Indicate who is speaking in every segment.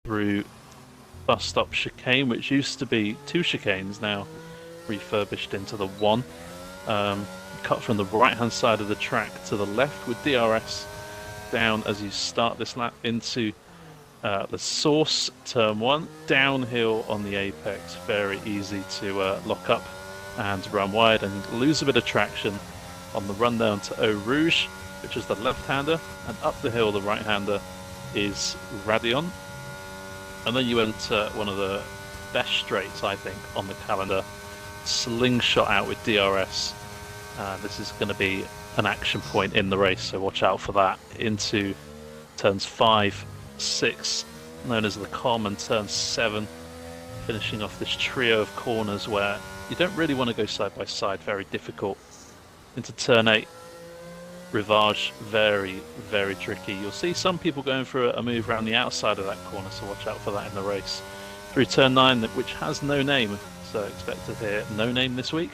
Speaker 1: through bus stop chicane, which used to be 2 chicanes, now refurbished into the 1. Cut from the right hand side of the track to the left with DRS down as you start this lap into the source, turn 1, downhill on the apex, very easy to lock up and run wide and lose a bit of traction on the run down to Eau Rouge, which is the left-hander, and up the hill the right-hander is Radion. And then you enter one of the best straights, I think, on the calendar, slingshot out with DRS. This is going to be an action point in the race, so watch out for that. Into turns 5, 6, known as the Calm, and turn 7, finishing off this trio of corners where you don't really want to go side by side, very difficult. Into turn 8, Rivage, very, very tricky. You'll see some people going for a move around the outside of that corner, so watch out for that in the race. Through turn 9, which has no name, so expect to hear no name this week.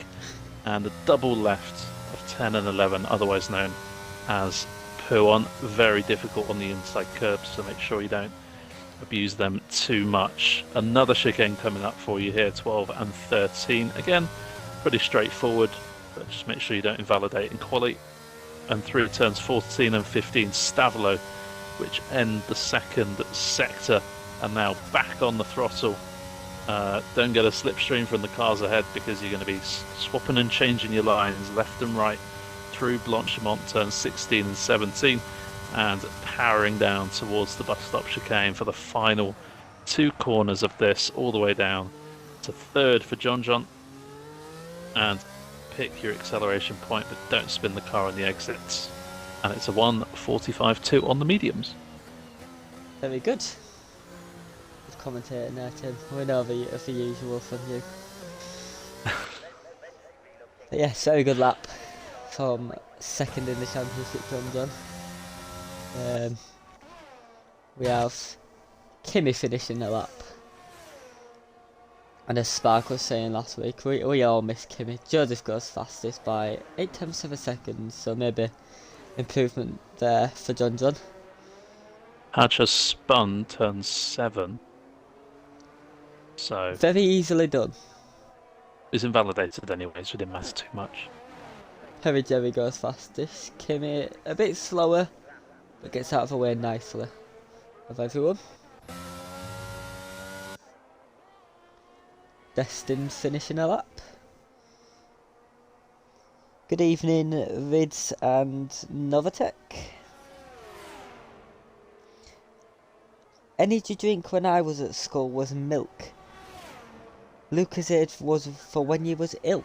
Speaker 1: And a double left of 10 and 11, otherwise known as Puon. Very difficult on the inside curbs, so make sure you don't abuse them too much. Another chicane coming up for you here, 12 and 13. Again, pretty straightforward, but just make sure you don't invalidate in quali. And through turns 14 and 15, Stavlo, which end the second sector, and now back on the throttle. Don't get a slipstream from the cars ahead, because you're going to be swapping and changing your lines left and right through Blanchimont, turns 16 and 17, and powering down towards the bus stop chicane for the final 2 corners of this, all the way down to 3rd for John. And pick your acceleration point, but don't spin the car on the exits. And it's a 1:45.2 on the mediums.
Speaker 2: Very good. Commentating there, Tim. We know the usual from you. But yes, very good lap from 2nd in the championship from John. We have Kimi finishing the lap. And as Spark was saying last week, we all miss Kimi. Joseph goes fastest by 0.8 of a second, so maybe improvement there for John.
Speaker 1: Hatcher spun turn 7. So
Speaker 2: very easily done.
Speaker 1: It's invalidated anyway, so it didn't matter too much.
Speaker 2: Heavy Jerry goes fastest. Kimi a bit slower, but gets out of the way nicely of everyone. Destin finishing a lap. Good evening, Rids and Novatech. Energy drink when I was at school was milk. Lucozade was for when you was ill.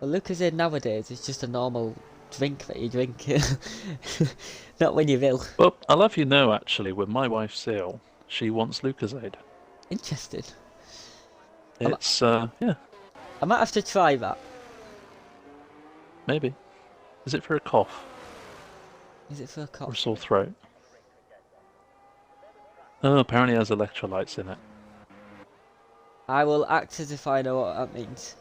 Speaker 2: Well, Lucozade nowadays is just a normal drink that you drink, not when you're ill.
Speaker 1: Well, I'll have you know, actually, when my wife's ill, she wants Lucozade.
Speaker 2: Interesting.
Speaker 1: It's, yeah.
Speaker 2: I might have to try that.
Speaker 1: Maybe. Is it for a cough?
Speaker 2: Is it for a cough?
Speaker 1: Or a sore throat? Oh, apparently it has electrolytes in it.
Speaker 2: I will act as if I know what that means.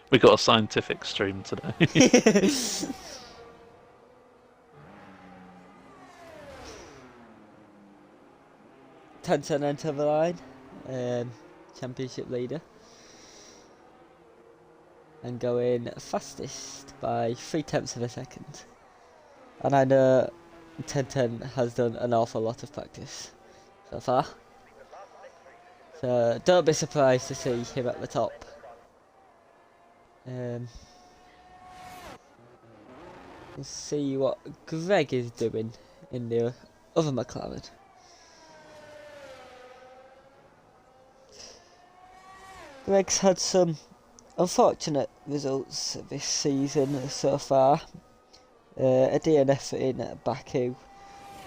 Speaker 1: We got a scientific stream today.
Speaker 2: 10 enter the line. Championship leader. And going fastest by 0.3 of a second. And I know 10 has done an awful lot of practice so far. So don't be surprised to see him at the top. We'll see what Greg is doing in the other McLaren. Greg's had some unfortunate results this season so far. A DNF in Baku,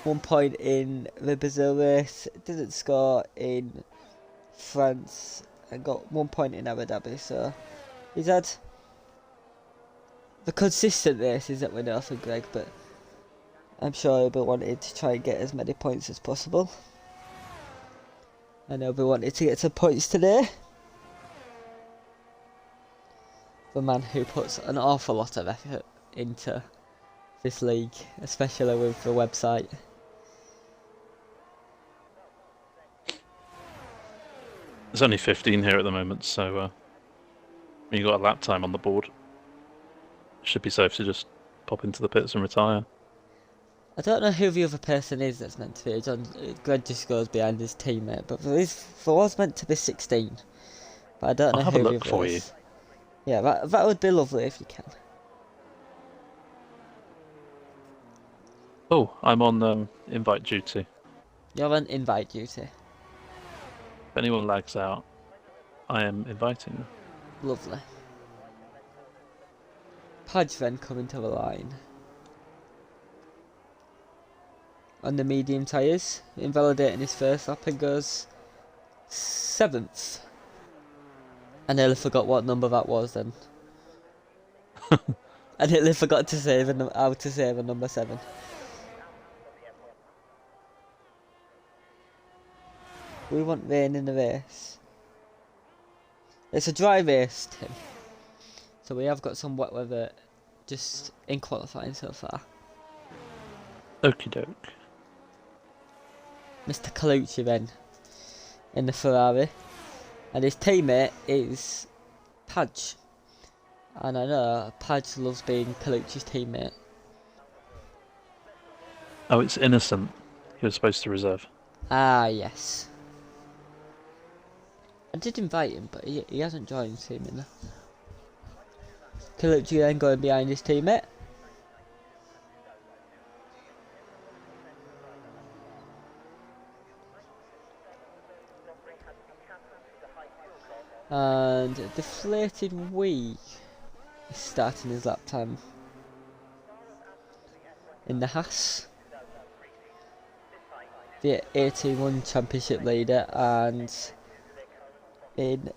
Speaker 2: 1 point in the Brazil race, didn't score in France, and got 1 point in Abu Dhabi, so he's had the consistent races that we know for Greg, but I'm sure he'll be wanting to try and get as many points as possible. I know we wanted to get some points today. The man who puts an awful lot of effort into this league, especially with the website.
Speaker 1: There's only 15 here at the moment, so you got a lap time on the board. Should be safe to just pop into the pits and retire.
Speaker 2: I don't know who the other person is that's meant to be. Greg just goes behind his teammate, but there was meant to be 16. But I don't know
Speaker 1: I'll have a
Speaker 2: who the
Speaker 1: look
Speaker 2: other
Speaker 1: for
Speaker 2: is. Yeah, that would be lovely if you can.
Speaker 1: Oh, I'm on invite duty.
Speaker 2: You're on invite duty.
Speaker 1: If anyone lags out, I am inviting them.
Speaker 2: Lovely. Podge then coming to the line. On the medium tyres, invalidating his first lap and goes 7th. I nearly forgot what number that was then. I nearly forgot to save how to save a number 7. We want rain in the race. It's a dry race, Tim. So we have got some wet weather just in qualifying so far.
Speaker 1: Okie doke.
Speaker 2: Mr. Colucci then in the Ferrari. And his teammate is Padge. And I know Padge loves being Colucci's teammate.
Speaker 1: Oh, it's Innocent. He was supposed to reserve.
Speaker 2: Ah, yes. I did invite him, but he hasn't joined seemingly. Colucci then going behind his teammate. And deflated wee is starting his lap time in the Haas. The 81 championship leader, and in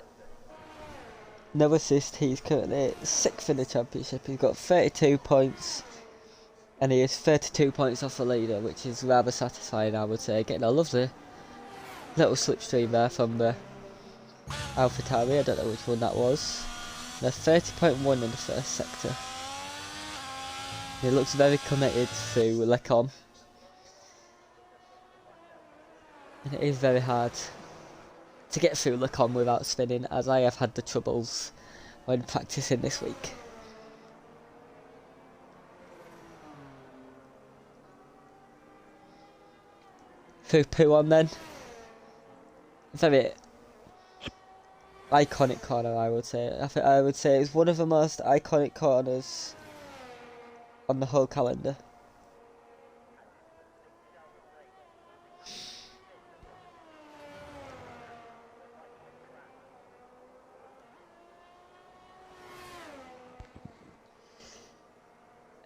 Speaker 2: no assist, he's currently 6th in the championship. He's got 32 points, and he is 32 points off the leader, which is rather satisfying, I would say. Getting a lovely little slipstream there from the AlphaTauri. I don't know which one that was. They're 30.1 in the first sector. He looks very committed to Lecom. And it is very hard to get through Lecom without spinning, as I have had the troubles when practicing this week. Through P1 then. Very iconic corner, I would say. I would say it's one of the most iconic corners on the whole calendar.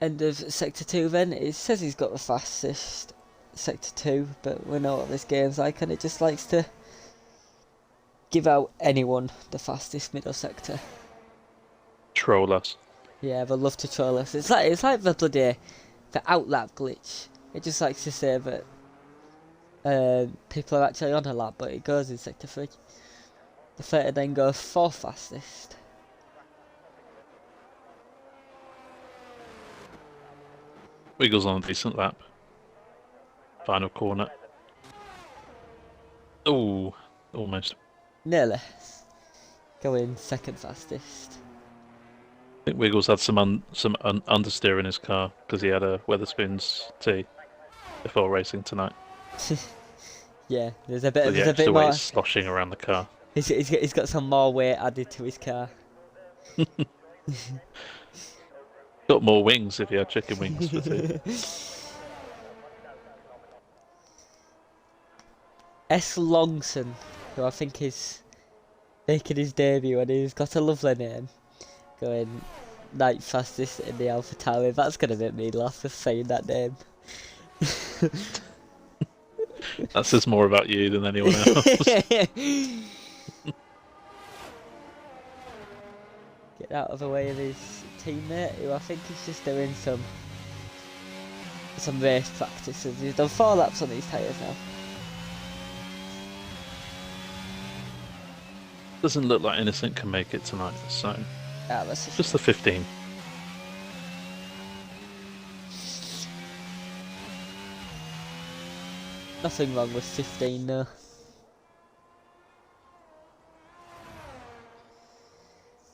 Speaker 2: End of Sector 2 then. It says he's got the fastest Sector 2, but we know what this game's like, and it just likes to give out anyone the fastest middle sector.
Speaker 1: Troll us.
Speaker 2: Yeah, they love to troll us. It's like the bloody outlap glitch. It just likes to say that people are actually on a lap, but it goes in Sector 3. The 30 then goes 4th fastest.
Speaker 1: Wiggles on a decent lap. Final corner. Oh, almost.
Speaker 2: Nearly. Going 2nd fastest.
Speaker 1: I think Wiggles had some understeer in his car because he had a Weatherspoons tea before racing tonight.
Speaker 2: Yeah, there's a bit.
Speaker 1: So
Speaker 2: There's
Speaker 1: the
Speaker 2: a bit
Speaker 1: extra
Speaker 2: more.
Speaker 1: weight sloshing around the car.
Speaker 2: He's got some more weight added to his car.
Speaker 1: Got more wings if he had chicken wings for tea.
Speaker 2: S. Longson, who I think is making his debut, and he's got a lovely name, going 9th fastest in the AlphaTauri. That's gonna make me laugh just saying that name.
Speaker 1: That says more about you than anyone else.
Speaker 2: Get out of the way of his teammate, who I think is just doing some race practices. He's done 4 laps on these tyres now.
Speaker 1: Doesn't look like Innocent can make it tonight, so
Speaker 2: That's
Speaker 1: just the 15.
Speaker 2: nothing wrong with 15 though.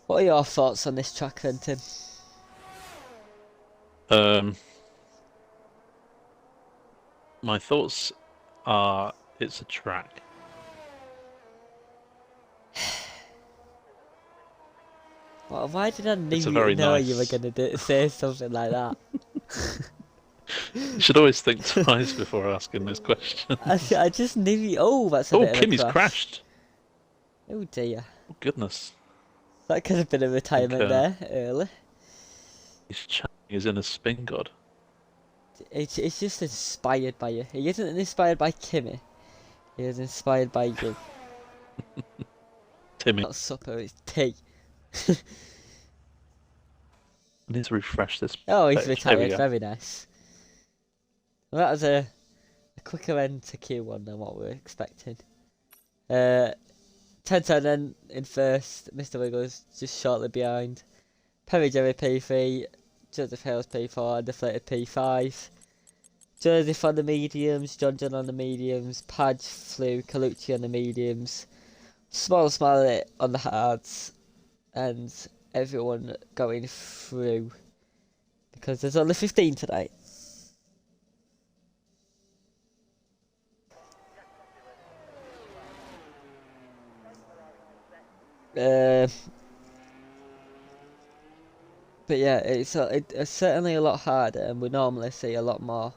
Speaker 2: What are your thoughts on this track then, Tim?
Speaker 1: My thoughts are it's a track.
Speaker 2: Well, why did I
Speaker 1: It's a
Speaker 2: know
Speaker 1: very
Speaker 2: you were
Speaker 1: nice.
Speaker 2: going to say something like that?
Speaker 1: You should always think twice before asking this question.
Speaker 2: I just knew you. Oh, that's a
Speaker 1: Oh,
Speaker 2: bit of a
Speaker 1: Kimmy's
Speaker 2: crash.
Speaker 1: crashed.
Speaker 2: Oh dear.
Speaker 1: Oh, goodness.
Speaker 2: That could have been a
Speaker 1: I think
Speaker 2: retirement there early.
Speaker 1: he's chatting is in a spin god.
Speaker 2: It's just inspired by you. He isn't inspired by Kimmy. He is inspired by you.
Speaker 1: Timmy.
Speaker 2: Not supper, it's tea.
Speaker 1: I need to refresh this
Speaker 2: Oh, he's
Speaker 1: page. There we
Speaker 2: retired.
Speaker 1: go.
Speaker 2: Very nice. Well, that was a quicker end to Q1 than what we were expecting. 10-10 then in first. Mr. Wiggles just shortly behind. Perry Jerry P3. Joseph Hales P4. Deflated P5. Joseph on the mediums. John on the mediums. Padge, Flew, Calucci on the mediums. Smiley on the hards. And everyone going through. Because there's only 15 tonight. But yeah, it's certainly a lot harder, and we normally see a lot more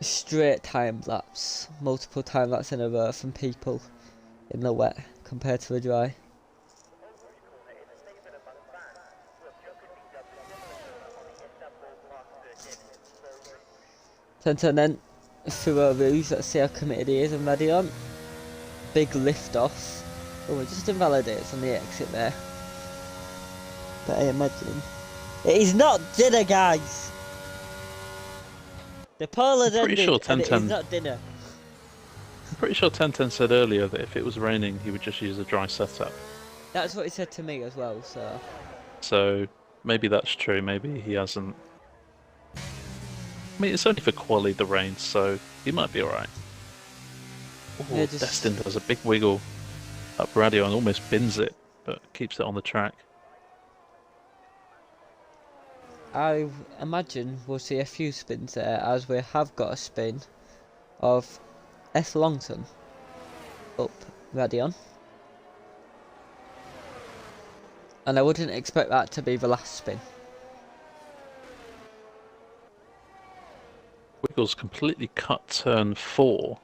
Speaker 2: straight time lapse, multiple time lapse in a row from people in the wet compared to the dry. And then through our roofs, let's see how committed he is and ready on. Big lift off. Oh, it just invalidates on the exit there. But I imagine it is not dinner, guys. The poll has
Speaker 1: Pretty
Speaker 2: ended,
Speaker 1: sure
Speaker 2: and it is
Speaker 1: 10-10.
Speaker 2: not dinner.
Speaker 1: I'm pretty sure 10-10 said earlier that if it was raining, he would just use a dry setup.
Speaker 2: That's what he said to me as well.
Speaker 1: So maybe that's true. Maybe he hasn't. I mean, it's only for quali the rain, so he might be alright. Oh,
Speaker 2: Yeah, just-
Speaker 1: Destin does a big wiggle up radio and almost bins it, but keeps it on the track.
Speaker 2: I imagine we'll see a few spins there, as we have got a spin of S. Longton up Radion. And I wouldn't expect that to be the last spin.
Speaker 1: Wiggles completely cut turn 4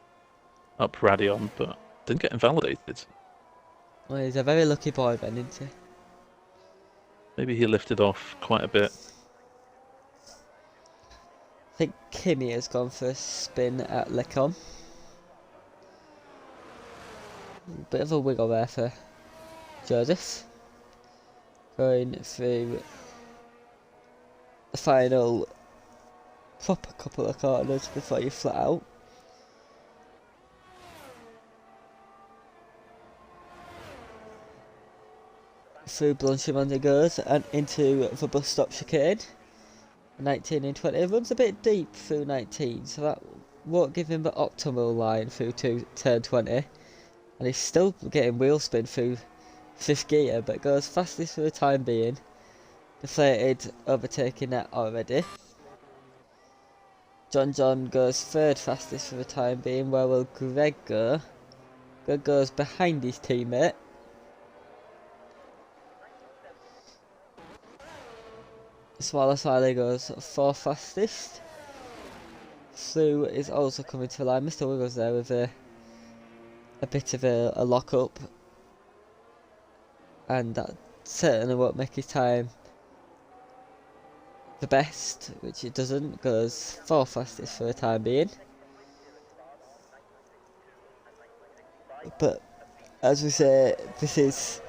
Speaker 1: up Radion, but didn't get invalidated.
Speaker 2: Well, he's a very lucky boy then, isn't he?
Speaker 1: Maybe he lifted off quite a bit.
Speaker 2: I think Kimmy has gone for a spin at Lecom. Bit of a wiggle there for Joseph. Going through the final proper couple of corners before you flat out. Through Blanchimond he goes and into the bus stop chicane. 19 and 20. It runs a bit deep through 19, so that won't give him the optimal line through to turn 20. And he's still getting wheel spin through 5th gear, but goes fastest for the time being. Deflated, overtaking that already. John goes 3rd fastest for the time being. Where will Greg go? Greg goes behind his teammate. Smiley goes 4th fastest. Flew is also coming to the line. Mr. Wiggles there with a bit of a lock up. And that certainly won't make his time the best, which it doesn't. Goes 4th fastest for the time being. But as we say, this is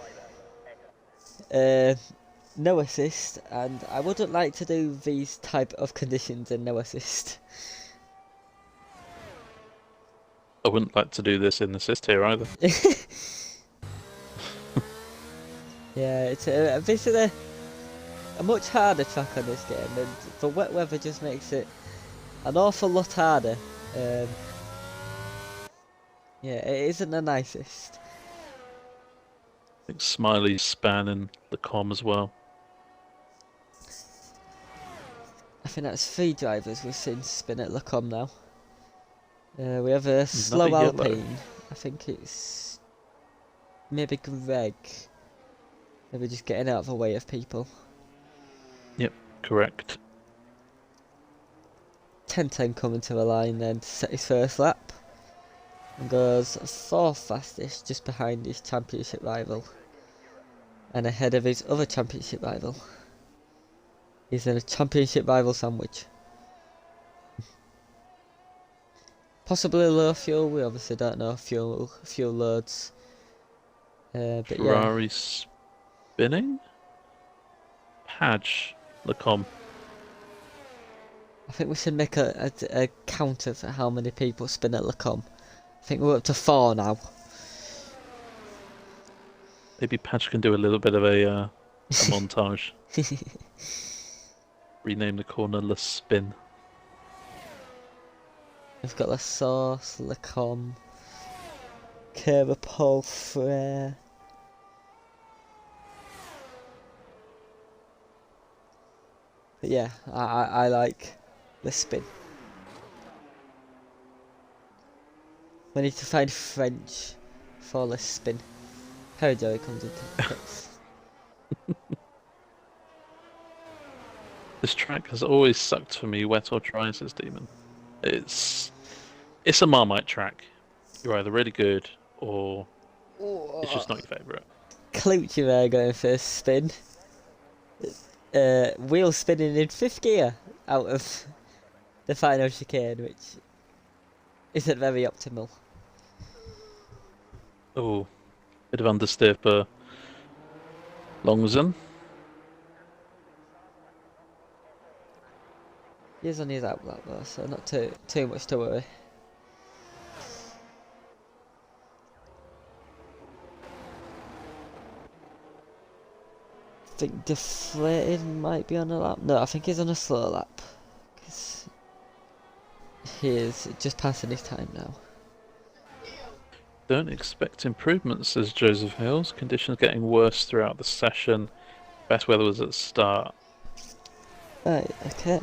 Speaker 2: no assist, and I wouldn't like to do these type of conditions in no assist.
Speaker 1: I wouldn't like to do this in assist here either.
Speaker 2: Yeah, it's this is a much harder track on this game, and the wet weather just makes it an awful lot harder. Yeah, it isn't the nicest.
Speaker 1: think Smiley's spanning the com as well.
Speaker 2: I think that's 3 drivers we've seen spin at Lacombe now. We have a slow
Speaker 1: Another yellow.
Speaker 2: Alpine. I think it's maybe Greg. Maybe just getting out of the way of people.
Speaker 1: Yep, correct.
Speaker 2: 10-10 coming to the line then to set his first lap. And goes 4th fastest, just behind his championship rival. And ahead of his other championship rival. He's in a championship rival sandwich. Possibly low fuel, we obviously don't know fuel loads. But
Speaker 1: Ferrari spinning? Padge, Lacombe.
Speaker 2: I think we should make a counter for how many people spin at Lacombe. I think we're up to 4 now.
Speaker 1: Maybe Padge can do a little bit of a montage. Rename the corner Le Spin.
Speaker 2: We've got La Sauce, Lacombe, Paul Frere. But yeah, I like the spin. We need to find French for the spin. Harry Joey comes into the pits.
Speaker 1: This track has always sucked for me, wet or dry, says Demon. It's a Marmite track. You're either really good or it's just not your favourite.
Speaker 2: Clutchy there going for a spin. Wheel spinning in 5th gear out of the final chicane, which isn't very optimal.
Speaker 1: Oh, bit of understeer for Longzen.
Speaker 2: He's on his outlap though, so not too much to worry. I think Deflated might be on a lap. No, I think he's on a slow lap. Because he is just passing his time now.
Speaker 1: Don't expect improvements, says Joseph Hills. Conditions getting worse throughout the session. Best weather was at the start.
Speaker 2: Right, okay.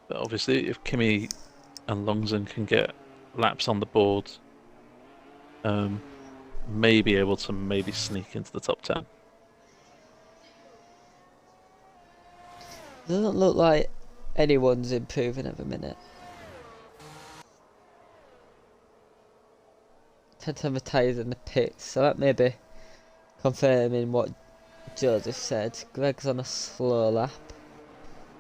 Speaker 1: But obviously, if Kimi and Longzen can get laps on the board, may be able to maybe sneak into the top 10.
Speaker 2: Doesn't look like anyone's improving at the minute. Tend to have the tyres in the pits, so that may be confirming what Joseph said. Greg's on a slow lap.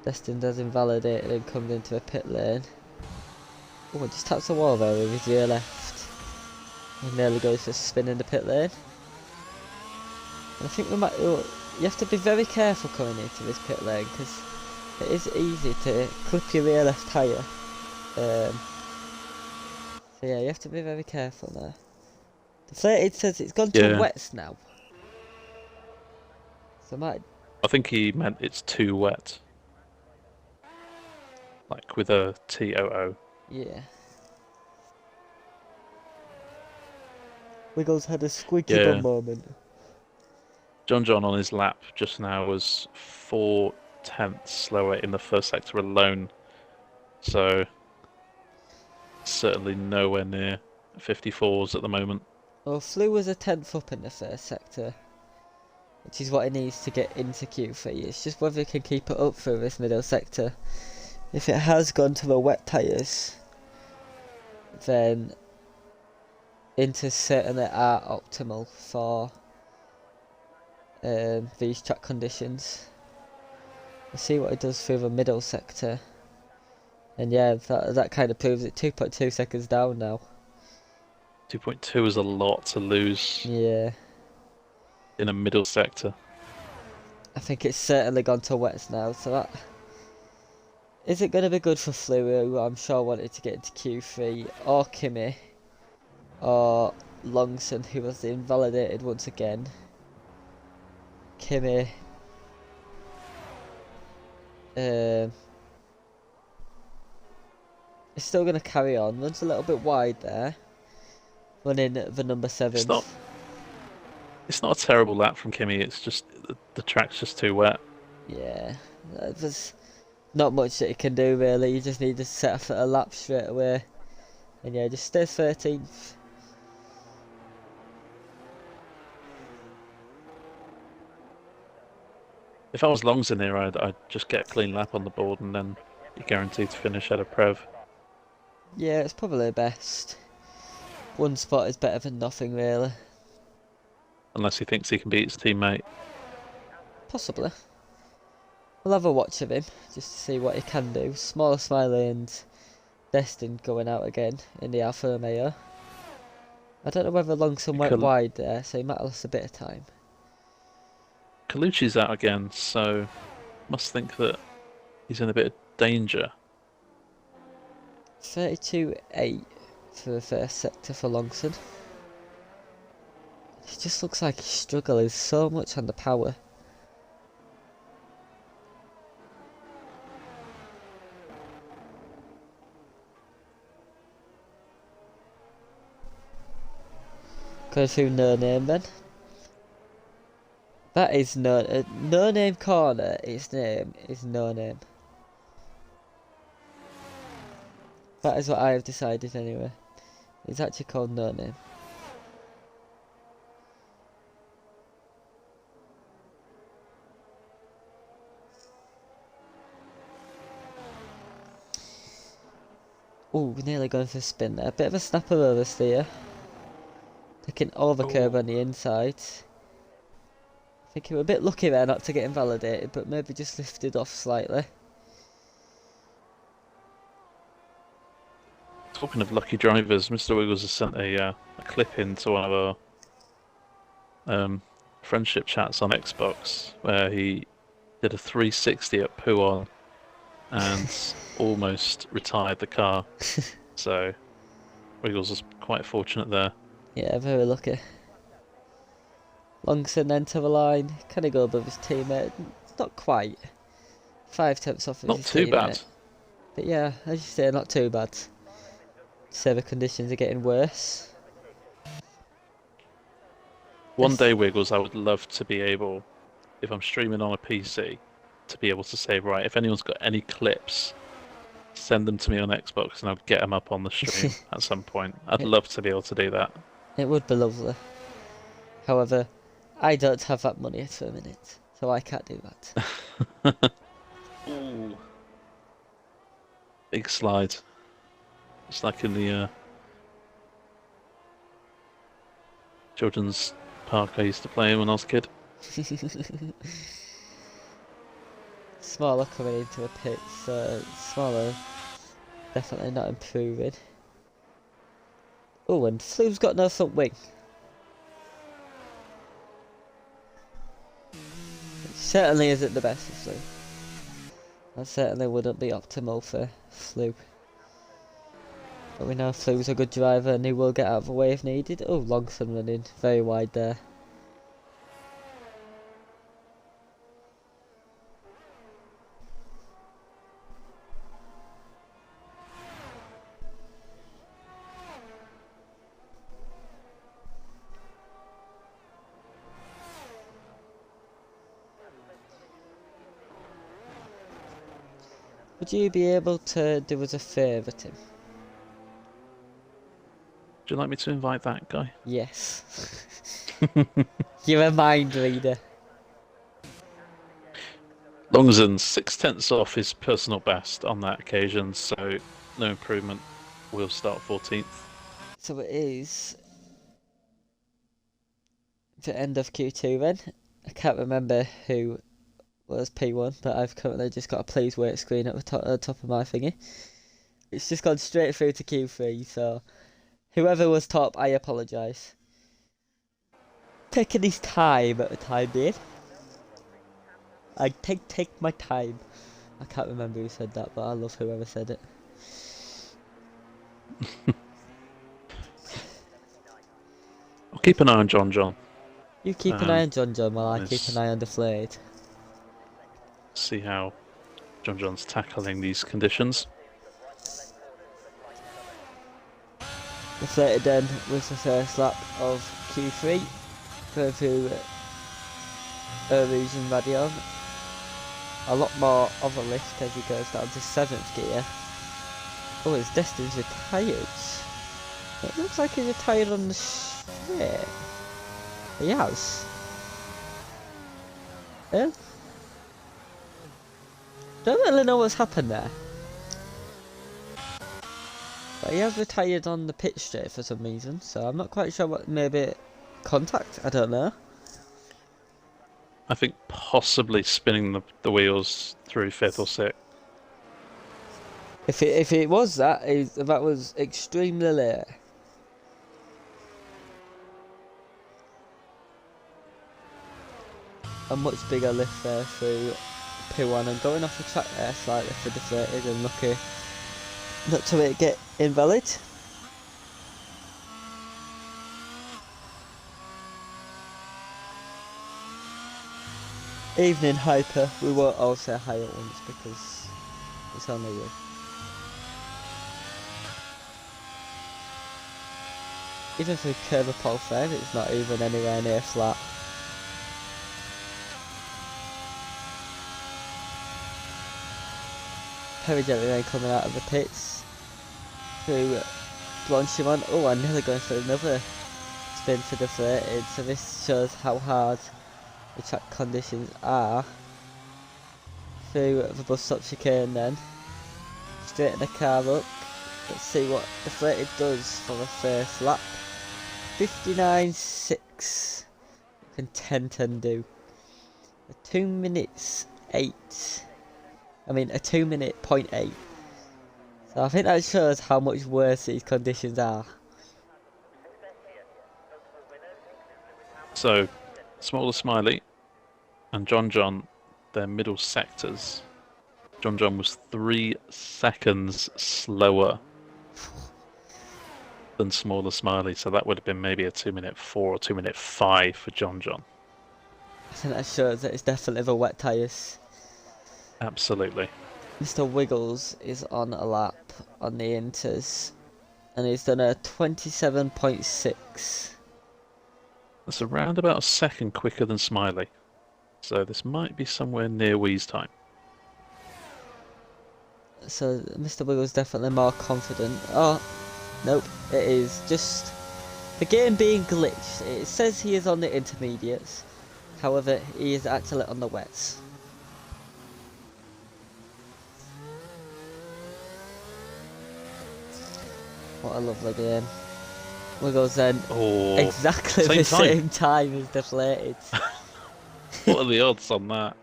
Speaker 2: Destin has invalidated and comes into the pit lane. Oh, just taps the wall there with his rear left. And nearly goes for a spin in the pit lane. And I think we might. Oh, you have to be very careful coming into this pit lane because it is easy to clip your rear left tyre. So yeah, you have to be very careful there. Deflated says it's gone to wets now. So
Speaker 1: I think he meant it's too wet. Like with a TOO.
Speaker 2: Yeah. Wiggles had a squeaky bum moment.
Speaker 1: John on his lap just now was 4/10 slower in the first sector alone. So certainly nowhere near 54s at the moment.
Speaker 2: Well, Flew was a 10th up in the first sector, which is what he needs to get into Q3. It's just whether he can keep it up through this middle sector. If it has gone to the wet tyres, then Inters certainly are optimal for these track conditions. We'll see what it does through the middle sector. And yeah, that kind of proves it. 2.2 seconds down now.
Speaker 1: 2.2 is a lot to lose.
Speaker 2: Yeah.
Speaker 1: In a middle sector.
Speaker 2: I think it's certainly gone to wets now, so that... Is it going to be good for Flew, who I'm sure wanted to get into Q3, or Kimi, or Longson, who was invalidated once again? Kimi... is still going to carry on, runs a little bit wide there, running the number 7.
Speaker 1: It's not a terrible lap from Kimi. It's just the track's just too wet.
Speaker 2: Yeah, there's not much that you can do really. You just need to set off at a lap straight away. And yeah, just stay 13th.
Speaker 1: If I was longs in here, I'd just get a clean lap on the board and then you're guaranteed to finish at a Prev.
Speaker 2: Yeah, it's probably best. One spot is better than nothing really.
Speaker 1: Unless he thinks he can beat his teammate.
Speaker 2: Possibly. We'll have a watch of him, just to see what he can do. Smaller Smiley and Destin going out again in the Alfa Romeo. I don't know whether Longson went wide there, so he might have lost a bit of time.
Speaker 1: Colucci's out again, so must think that he's in a bit of danger.
Speaker 2: 32.8 for the first sector for Longson. He just looks like he's struggling so much on the power. Go through No Name then. That is No Name corner. Its name is No Name. That is what I have decided anyway. It's actually called No Name. Ooh, nearly going for a spin there. Bit of a snapper oversteer. Taking over curb on the inside. I think he was a bit lucky there not to get invalidated, but maybe just lifted off slightly.
Speaker 1: Talking of lucky drivers, Mr. Wiggles has sent a clip into one of our friendship chats on Xbox where he did a 360 at Puon and almost retired the car. So Wiggles was quite fortunate there.
Speaker 2: Yeah, very lucky. Longson then to the line. Can he go above his teammate? Not quite. 5/10 off of
Speaker 1: Not
Speaker 2: his
Speaker 1: too
Speaker 2: teammate.
Speaker 1: bad.
Speaker 2: But yeah, as you say, not too bad. So the conditions are getting worse.
Speaker 1: One day, Wiggles, I would love to be able, if I'm streaming on a PC, to be able to say, right, if anyone's got any clips, send them to me on Xbox and I'll get them up on the stream at some point. I'd love to be able to do that.
Speaker 2: It would be lovely. However, I don't have that money at the minute, so I can't do that.
Speaker 1: Ooh. Big slide. It's like in the children's park I used to play in when I was a kid.
Speaker 2: Smaller coming into a pit, so Smaller definitely not improving. Oh, and Flume's got no front wing. It certainly isn't the best for Flume. That certainly wouldn't be optimal for Flume. But we know Flume's a good driver and he will get out of the way if needed. Oh, Longson running very wide there. Would you be able to do us a favour, Tim?
Speaker 1: Would you like me to invite that guy?
Speaker 2: Yes. You're a mind reader.
Speaker 1: Longzen's 6/10 off his personal best on that occasion, so no improvement. We'll start 14th.
Speaker 2: So it is the end of Q2 then. I can't remember who was P1, but I've currently just got a please wait screen at the top of my thingy. It's just gone straight through to Q3, so whoever was top, I apologise. Taking his time at the time being. I take my time. I can't remember who said that, but I love whoever said it.
Speaker 1: I'll keep an eye on John.
Speaker 2: You keep an eye on John while I keep an eye on the Flade.
Speaker 1: See how John's tackling these conditions.
Speaker 2: Deflated then with the first lap of Q3. going through Uru's and Radion. A lot more of a lift as he goes down to 7th gear. Oh, his Destin's retired. It looks like he's retired on the straight. He has. Yeah. Don't really know what's happened there. But he has retired on the pitch straight for some reason, so I'm not quite sure what, maybe contact, I don't know.
Speaker 1: I think possibly spinning the wheels through 5th or 6th.
Speaker 2: If it was that, that was extremely late. A much bigger lift there through P1 and going off the track there slightly for deflated and lucky not to get invalid. Evening Hyper, we won't all say hi at once because it's only you. Even for Curva Pole Fair, it's not even anywhere near flat. Very gently then coming out of the pits through Blanchimont. Oh, I'm nearly going for another spin for deflated, so this shows how hard the track conditions are. Through the bus stop chicane then, straighten the car up. Let's see what deflated does for the first lap. 59.6. What can 10:10 do? A 2 minutes 8. I mean a 2 minute 0.8. So I think that shows how much worse these conditions are.
Speaker 1: So, Smaller Smiley and John, their middle sectors. John was 3 seconds slower than Smaller Smiley, so that would have been maybe a 2 minute 4 or 2 minute 5 for John.
Speaker 2: I think that shows that it's definitely the wet tyres.
Speaker 1: Absolutely.
Speaker 2: Mr. Wiggles is on a lap on the Inters and he's done a 27.6.
Speaker 1: That's around about a second quicker than Smiley. So this might be somewhere near Wee's time.
Speaker 2: So Mr. Wiggles definitely more confident. Oh, nope, it is just the game being glitched. It says he is on the intermediates, however he is actually on the wets. What a lovely game. Wiggles then exactly the same time as deflated.
Speaker 1: What are the odds on that?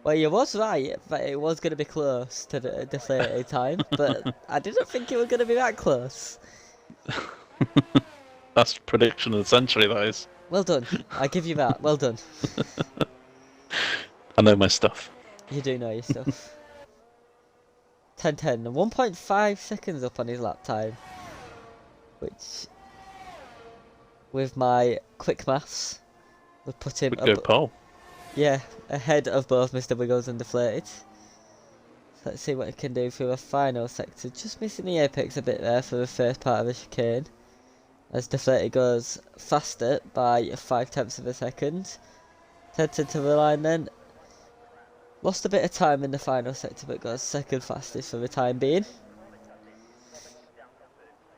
Speaker 2: Well, you was right, but it was going to be close to the deflated time, but I didn't think it was going to be that close.
Speaker 1: That's prediction of the century, that is.
Speaker 2: Well done. I give you that. Well done.
Speaker 1: I know my stuff.
Speaker 2: You do know your stuff. 10:10, 1.5 seconds up on his lap time, which, with my quick maths, would put him
Speaker 1: Good pole.
Speaker 2: Yeah, ahead of both Mr. Wiggles and deflated. So let's see what he can do through a final sector. Just missing the apex a bit there for the first part of the chicane, as deflated goes faster by 0.5 of a second. Headed to the line then. Lost a bit of time in the final sector, but goes second fastest for the time being.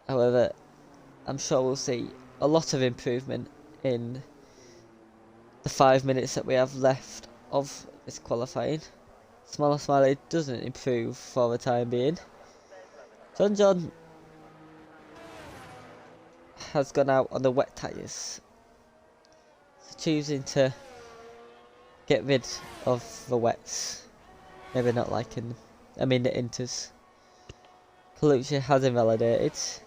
Speaker 2: However, I'm sure we'll see a lot of improvement in the 5 minutes that we have left of this qualifying. Smaller Smiley doesn't improve for the time being. John has gone out on the wet tyres, so choosing to get rid of the wets. Maybe not liking them. I mean the inters. Colucci has invalidated, so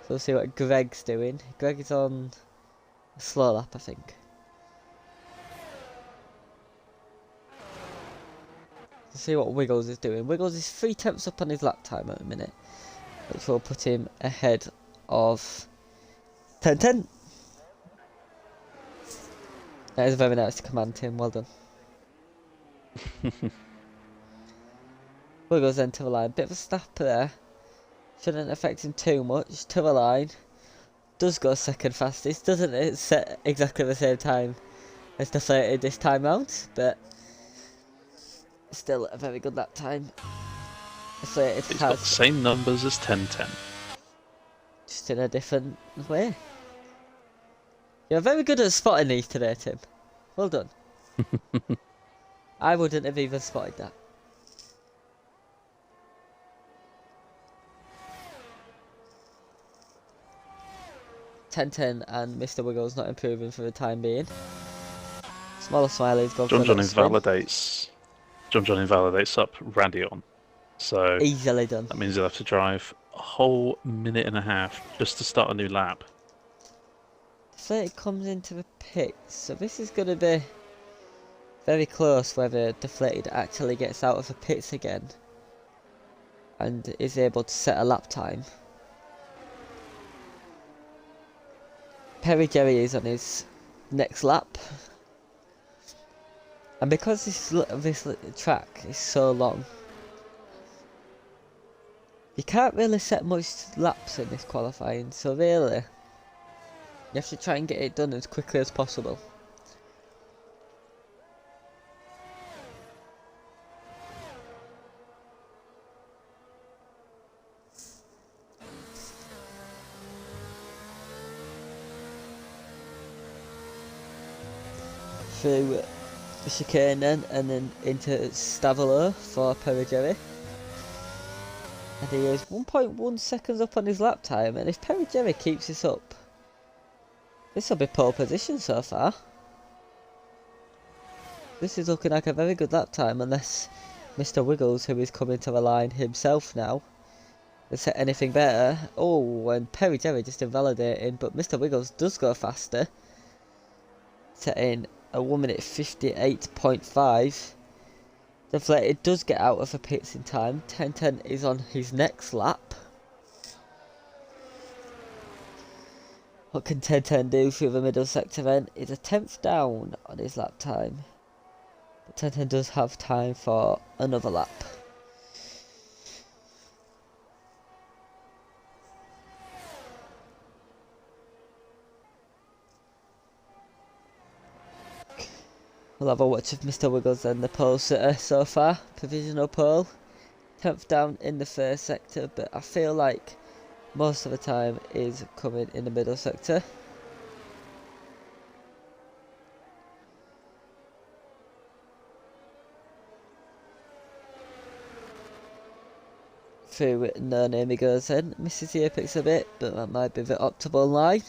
Speaker 2: we'll see what Greg's doing. Greg is on a slow lap, I think. See what Wiggles is doing. Wiggles is 0.3 up on his lap time at the minute, which will put him ahead of 10:10. That is very nice to command him. Well done. Wiggles then to the line. Bit of a snap there. Shouldn't affect him too much. To the line. does go second fastest, doesn't it? Set exactly the same time as deflated this time round, but still a very good lap time. Deflated
Speaker 1: He's got the
Speaker 2: has,
Speaker 1: same numbers as 1010.
Speaker 2: just in a different way. You're very good at spotting these today, Tim. Well done. I wouldn't have even spotted that. Ten and Mr. Wiggles not improving for the time being. Smaller Smiley's gone
Speaker 1: John
Speaker 2: for
Speaker 1: John
Speaker 2: a spin.
Speaker 1: invalidates up Radion. So
Speaker 2: Easily done.
Speaker 1: that means he'll have to drive a whole minute and a half just to start a new lap.
Speaker 2: Deflated comes into the pits, so this is going to be very close whether Deflated actually gets out of the pits again and is able to set a lap time. Perry Jerry is on his next lap, and because this track is so long, you can't really set much laps in this qualifying, so really you have to try and get it done as quickly as possible. Through the chicane then, and then into Stavolo for Perigeri. And he is 1.1 seconds up on his lap time, and if Perigeri keeps this up, this will be pole position so far. This is looking like a very good lap time, unless Mr. Wiggles, who is coming to the line himself now, has set anything better. Oh, and Perigeri just invalidating, but Mr. Wiggles does go faster, setting a 1 minute 58.5. Deflated does get out of the pits in time. 1010 is on his next lap. What can 1010 do through the middle sector then? Is a 10th down on his lap time. But 1010 does have time for another lap. We'll have a watch of Mr. Wiggles and the pole sitter so far. Provisional pole. 10th down in the first sector, but I feel like most of the time is coming in the middle sector. Through no name he goes in. Misses the apex a bit, but that might be the optimal line.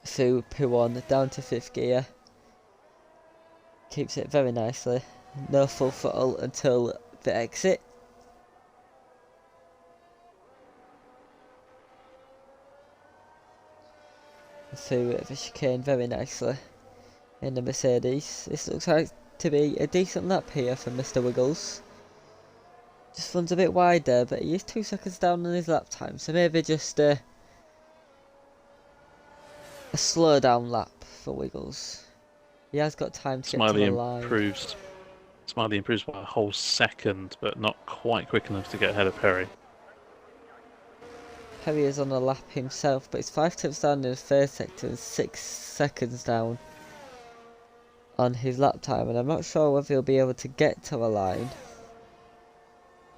Speaker 2: Through P1 down to 5th gear. Keeps it very nicely. No full throttle until the exit. Through the chicane very nicely in the Mercedes. This looks like to be a decent lap here for Mr. Wiggles. Just runs a bit wide there, but he is 2 seconds down on his lap time, so maybe just a slow down lap for Wiggles. He has got time to get to the line.
Speaker 1: Smiley improves by a whole second, but not quite quick enough to get ahead of Perry.
Speaker 2: Perry is on a lap himself, but he's 5 tenths down in the first sector and 6 seconds down on his lap time, and I'm not sure whether he'll be able to get to the line.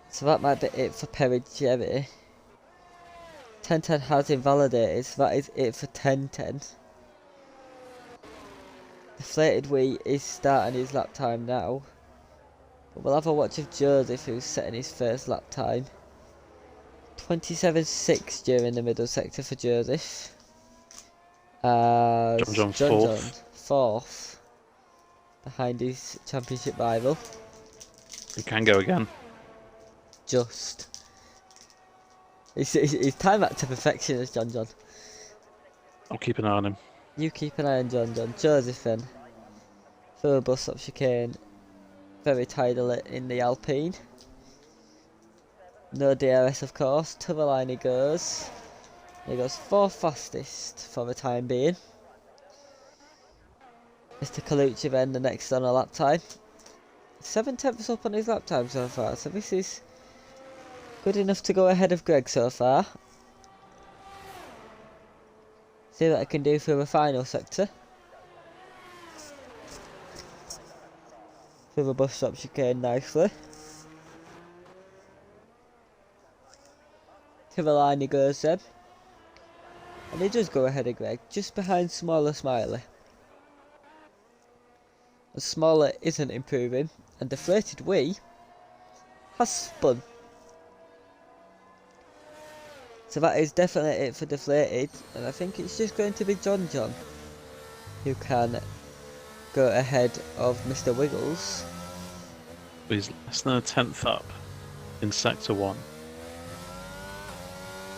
Speaker 2: So that might be it for Perry Jerry. 1010 has invalidated, so that is it for 1010. Deflated Wee is starting his lap time now. But we'll have a watch of Joseph, who's setting his first lap time. 27.6 during the middle sector for Joseph. As
Speaker 1: John
Speaker 2: fourth. Behind his championship rival.
Speaker 1: He can go again.
Speaker 2: Just. He's time back to perfection as John.
Speaker 1: I'll keep an eye on him.
Speaker 2: You keep an eye on John. Joseph then. Through a bus stop chicane. Very tidily in the Alpine. No DRS of course. To the line he goes. He goes 4th fastest for the time being. Mr. Colucci then the next on a lap time. 7 tenths up on his lap time so far. So this is good enough to go ahead of Greg so far. See what I can do for the final sector. Through the bus stop chicane nicely. To the line he goes then. And he does go ahead of Greg, just behind Smaller Smiley. And Smaller isn't improving, and Deflated Wee has spun. So that is definitely it for Deflated, and I think it's just going to be John who can go ahead of Mr. Wiggles.
Speaker 1: He's less than a tenth up in Sector 1.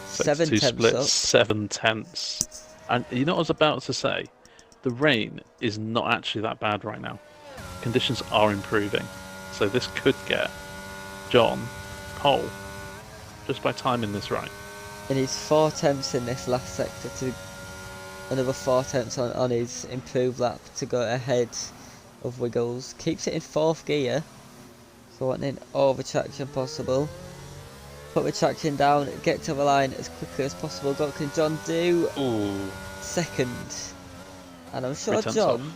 Speaker 1: Sector 2 split
Speaker 2: up.
Speaker 1: 7 tenths. And you know what I was about to say? The rain is not actually that bad right now. Conditions are improving. So this could get John pole just by timing this right.
Speaker 2: And he's 4 tenths in this last sector to another 4 tenths on his improved lap to go ahead of Wiggles. Keeps it in 4th gear. So wanting all the traction possible. Put the traction down, get to the line as quickly as possible. What can John do?
Speaker 1: Ooh.
Speaker 2: Second. And I'm sure John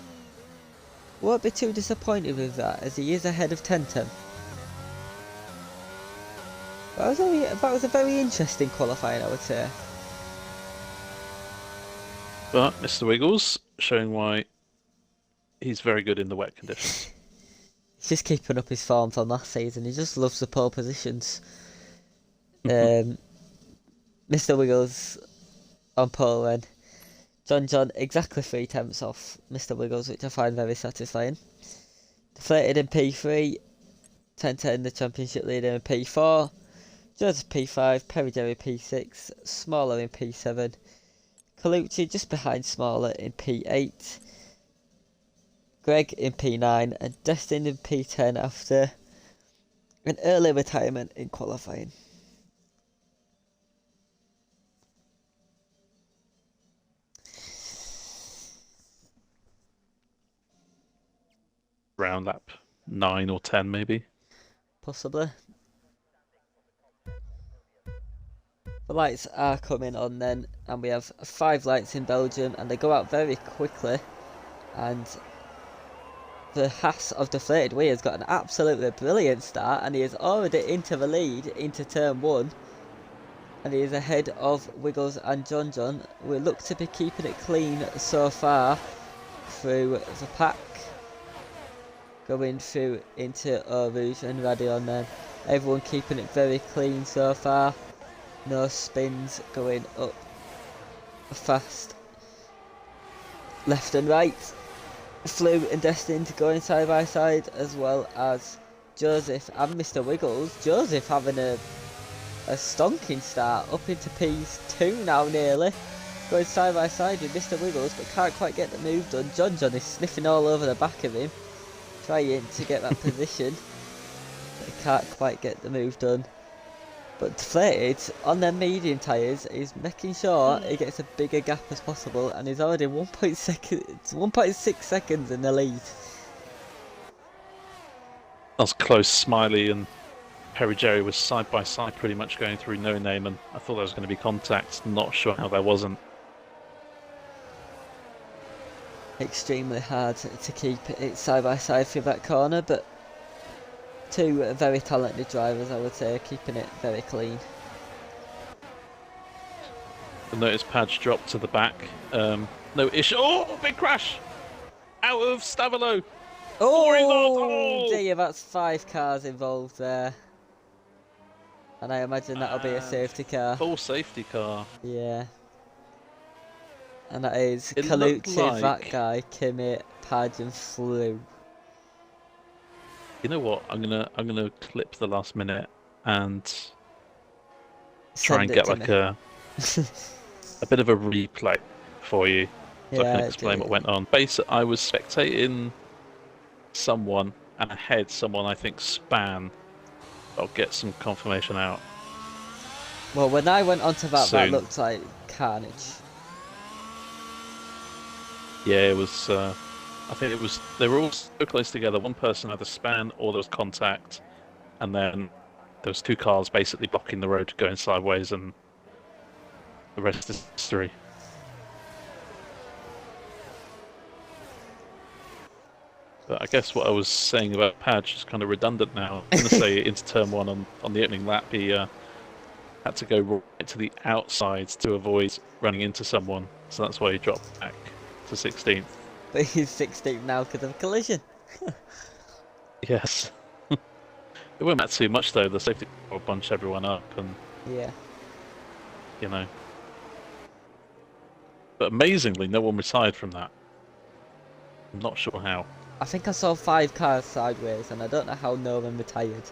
Speaker 2: won't be too disappointed with that, as he is ahead of 10-10. That was a very interesting qualifying, I would say.
Speaker 1: But Mr. Wiggles showing why he's very good in the wet conditions.
Speaker 2: He's just keeping up his form from last season. He just loves the pole positions. Mr. Wiggles on pole then. John exactly 3 tenths off Mr. Wiggles, which I find very satisfying. Deflated in P3, 10-10 the championship leader in P4, Joseph P5, Perry Jerry P6, Smaller in P7, Colucci just behind Smaller in P8, Greg in P9, and Destin in P10 after an early retirement in qualifying.
Speaker 1: Round lap 9 or 10 maybe.
Speaker 2: Possibly. The lights are coming on then, and we have 5 lights in Belgium, and they go out very quickly. And the Haas of Deflated Wee has got an absolutely brilliant start, and he is already into the lead into turn 1. And he is ahead of Wiggles and John. We look to be keeping it clean so far through the pack. Going through into Eau Rouge and Radion then. Everyone keeping it very clean so far. No spins, going up fast. Left and right. Flew and Destined going side by side, as well as Joseph and Mr. Wiggles. Joseph having a stonking start up into P2 now nearly. Going side by side with Mr. Wiggles, but can't quite get the move done. John is sniffing all over the back of him, trying to get that position, but he can't quite get the move done. But Deflated on their medium tyres is making sure he gets a bigger gap as possible, and he's already 1.6 seconds in the lead.
Speaker 1: That was close. Smiley and Perry Jerry was side by side pretty much going through No Name, and I thought there was going to be contact. Not sure how there wasn't.
Speaker 2: Extremely hard to keep it side by side through that corner, but 2 very talented drivers, I would say, keeping it very clean.
Speaker 1: The notice pads dropped to the back. No issue. Oh, big crash! Out of Stavilo.
Speaker 2: Oh dear, that's 5 cars involved there. And I imagine that'll be a safety car.
Speaker 1: Full safety car.
Speaker 2: Yeah. And that is Colucci,
Speaker 1: like...
Speaker 2: that guy, Kimmit, Padge and Flew.
Speaker 1: You know what? I'm gonna clip the last minute and try and get like a bit of a replay for you, so I can explain what went on. Basically, I was spectating someone and ahead someone I think span. I'll get some confirmation out.
Speaker 2: Well, when I went onto that,
Speaker 1: soon.
Speaker 2: That looked like carnage.
Speaker 1: Yeah, it was. I think it was. They were all so close together. One person either span or there was contact, and then there was 2 cars basically blocking the road going sideways, and the rest is history. But I guess what I was saying about Padge is kind of redundant now. I'm going to say into turn one on the opening lap, he had to go right to the outside to avoid running into someone. So that's why he dropped back to 16th.
Speaker 2: But he's 16th now because of a collision.
Speaker 1: Yes. It won't matter too much though. The safety car will bunch everyone up and,
Speaker 2: Yeah.
Speaker 1: you know. But amazingly, no one retired from that. I'm not sure how.
Speaker 2: I think I saw 5 cars sideways, and I don't know how no one retired.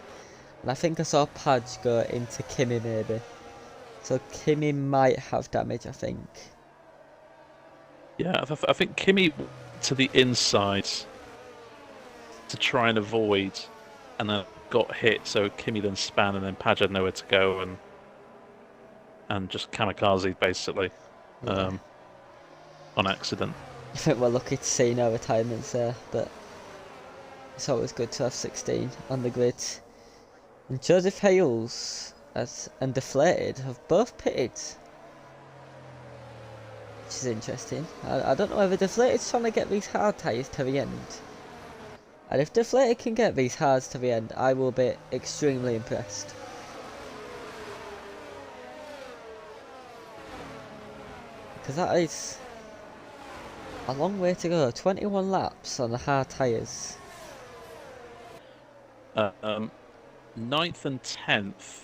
Speaker 2: And I think I saw Padge go into Kimi maybe. So Kimi might have damage, I think.
Speaker 1: Yeah, I think Kimi to the inside to try and avoid, and then got hit. So Kimi then span, and then Padge had nowhere to go, and just kamikaze basically,
Speaker 2: Yeah.
Speaker 1: on accident.
Speaker 2: I think we're lucky to see no retirements there, but it's always good to have 16 on the grid. And Joseph Hales and Deflated have both pitted, which is interesting. I don't know whether Deflated's trying to get these hard tyres to the end. And if Deflated can get these hards to the end, I will be extremely impressed. Because that is a long way to go. 21 laps on the hard tyres.
Speaker 1: 9th and 10th.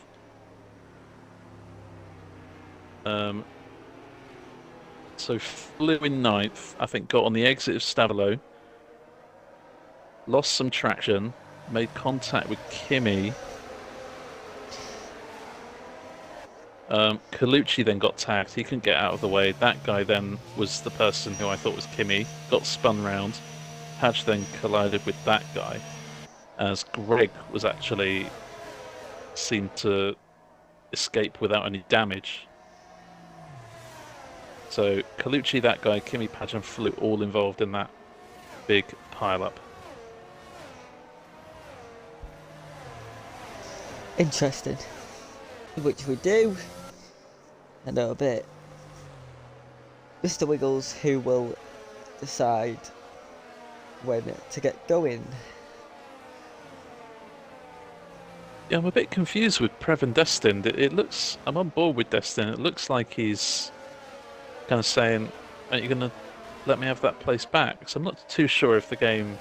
Speaker 1: So flew in 9th, I think got on the exit of Stavilo, lost some traction, made contact with Kimi. Colucci then got tagged, he couldn't get out of the way. That guy then was the person who I thought was Kimi, got spun round. Padge then collided with that guy, as Greg was actually seen to escape without any damage. So Colucci, that guy, Kimi, Padge and Flew all involved in that big pile-up.
Speaker 2: Interesting. Which we do. A little bit. Mr. Wiggles, who will decide when to get going.
Speaker 1: Yeah, I'm a bit confused with Prev and Destin. It looks, I'm on board with Destin. It looks like he's kind of saying, "Are you going to let me have that place back?" So I'm not too sure if the game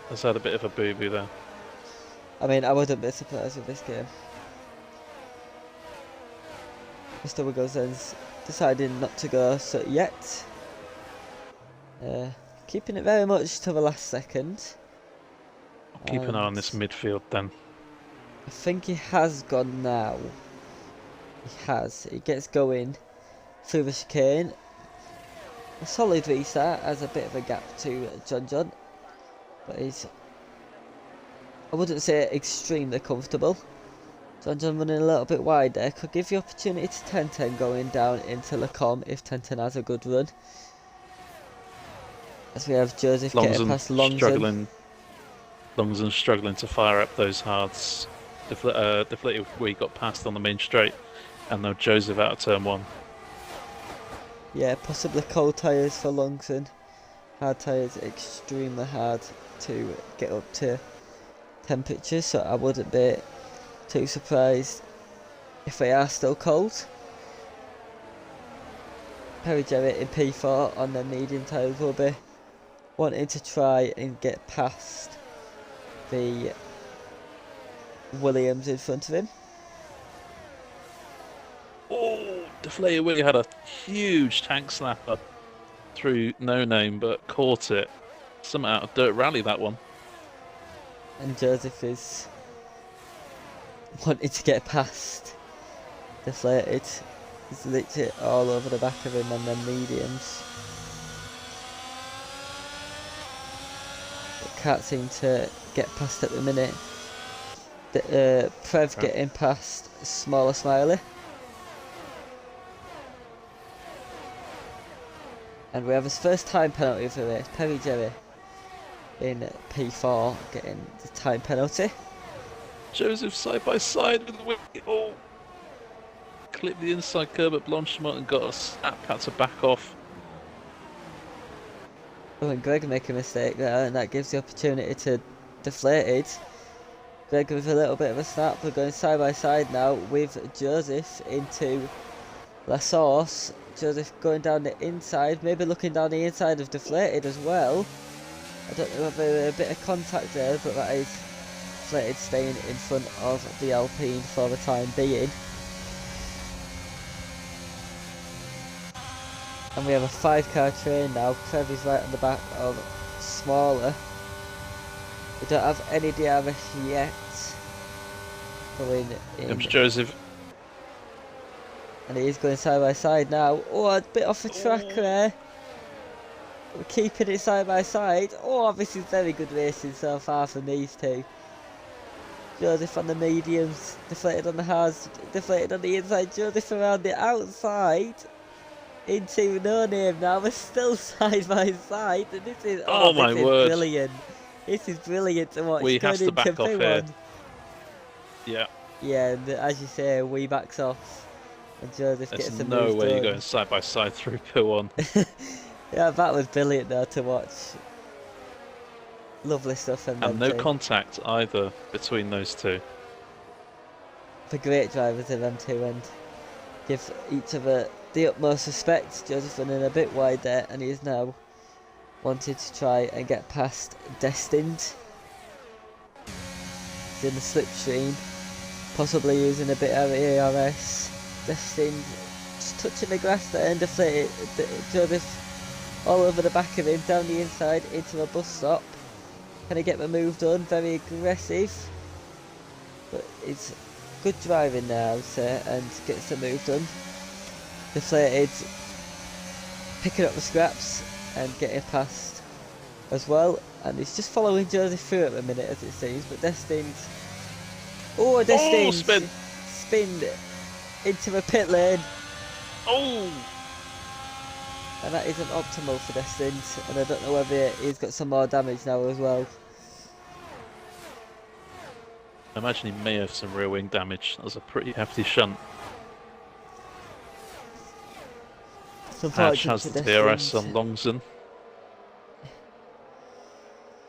Speaker 1: has had a bit of a boo-boo there.
Speaker 2: I mean, I wouldn't be surprised with this game. Mr. Wiggles is deciding not to go so yet. Keeping it very much to the last second.
Speaker 1: I'll keep an eye on this midfield then.
Speaker 2: I think he has gone now. He has. He gets going through the chicane. A solid restart, has a bit of a gap to John. But he's, I wouldn't say extremely comfortable. John running a little bit wide there. Could give the opportunity to 10-10 going down into Lacombe if 10-10 has a good run. As we have Joseph getting past Longson.
Speaker 1: Longson struggling to fire up those hards. Deflated where he got past on the main straight. And now Joseph out of turn 1.
Speaker 2: Yeah, possibly cold tyres for Longson. Hard tyres extremely hard to get up to temperatures, so I wouldn't be too surprised if they are still cold. Perry Jarrett in P4 on the medium tyres will be wanting to try and get past the Williams in front of him.
Speaker 1: Oh, Deflated Willie had a huge tank slapper through No Name, but caught it. Some out of dirt rally, that one.
Speaker 2: And Joseph is wanting to get past Deflated. He's literally all over the back of him on the mediums. But can't seem to get past at the minute. Prev getting past Smaller Smiley. And we have his first time penalty for this. Perry Jerry in P4 getting the time penalty.
Speaker 1: Joseph side by side with the wheel. Oh, clipped the inside curb at Blanchimont and got a snap, had to back off.
Speaker 2: Oh, and Greg make a mistake there, and that gives the opportunity to deflate it. Greg with a little bit of a snap. We're going side by side now with Joseph into La Source. Joseph going down the inside, maybe looking down the inside of deflated as well. I don't know whether a bit of contact there, but that is deflated staying in front of the Alpine for the time being. And we have a 5-car train now. Trev is right on the back of Smaller. We don't have any DRS yet. Going in.
Speaker 1: Comes Joseph.
Speaker 2: And he is going side by side now. Oh, a bit off the track there. We're keeping it side by side. Oh, this is very good racing so far from these two. Joseph on the mediums, deflated on the hards, deflated on the inside. Joseph around the outside. Into No Name now. We're still side by side. And this is,
Speaker 1: Oh my
Speaker 2: this is
Speaker 1: word.
Speaker 2: brilliant. This is brilliant to watch.
Speaker 1: We have to back off here.
Speaker 2: Yeah. Yeah, and as you say, we backs off. And Joseph
Speaker 1: There's
Speaker 2: gets a
Speaker 1: no
Speaker 2: move
Speaker 1: way
Speaker 2: done.
Speaker 1: you're going side by side through P1.
Speaker 2: Yeah, that was brilliant though to watch. Lovely stuff.
Speaker 1: And no contact either between those two.
Speaker 2: The great drivers of them two, and give each other the utmost respect. Joseph running a bit wide there, and he is now wanted to try and get past Destined. He's in the slipstream, possibly using a bit of ERS. Destined just touching the grass there and deflated. Joseph all over the back of him, down the inside into a bus stop. Can he get the move done? Very aggressive, but it's good driving there, I would say, and gets the move done. Deflated, picking up the scraps and getting past as well, and he's just following Joseph through at the minute as it seems, but Destined. Oh, Destined!
Speaker 1: Oh,
Speaker 2: Spin into the pit lane.
Speaker 1: Oh!
Speaker 2: And that isn't optimal for Destined, and I don't know whether he's got some more damage now as well.
Speaker 1: I imagine he may have some rear wing damage. That was a pretty hefty shunt. Hatch has the DRS on Longson.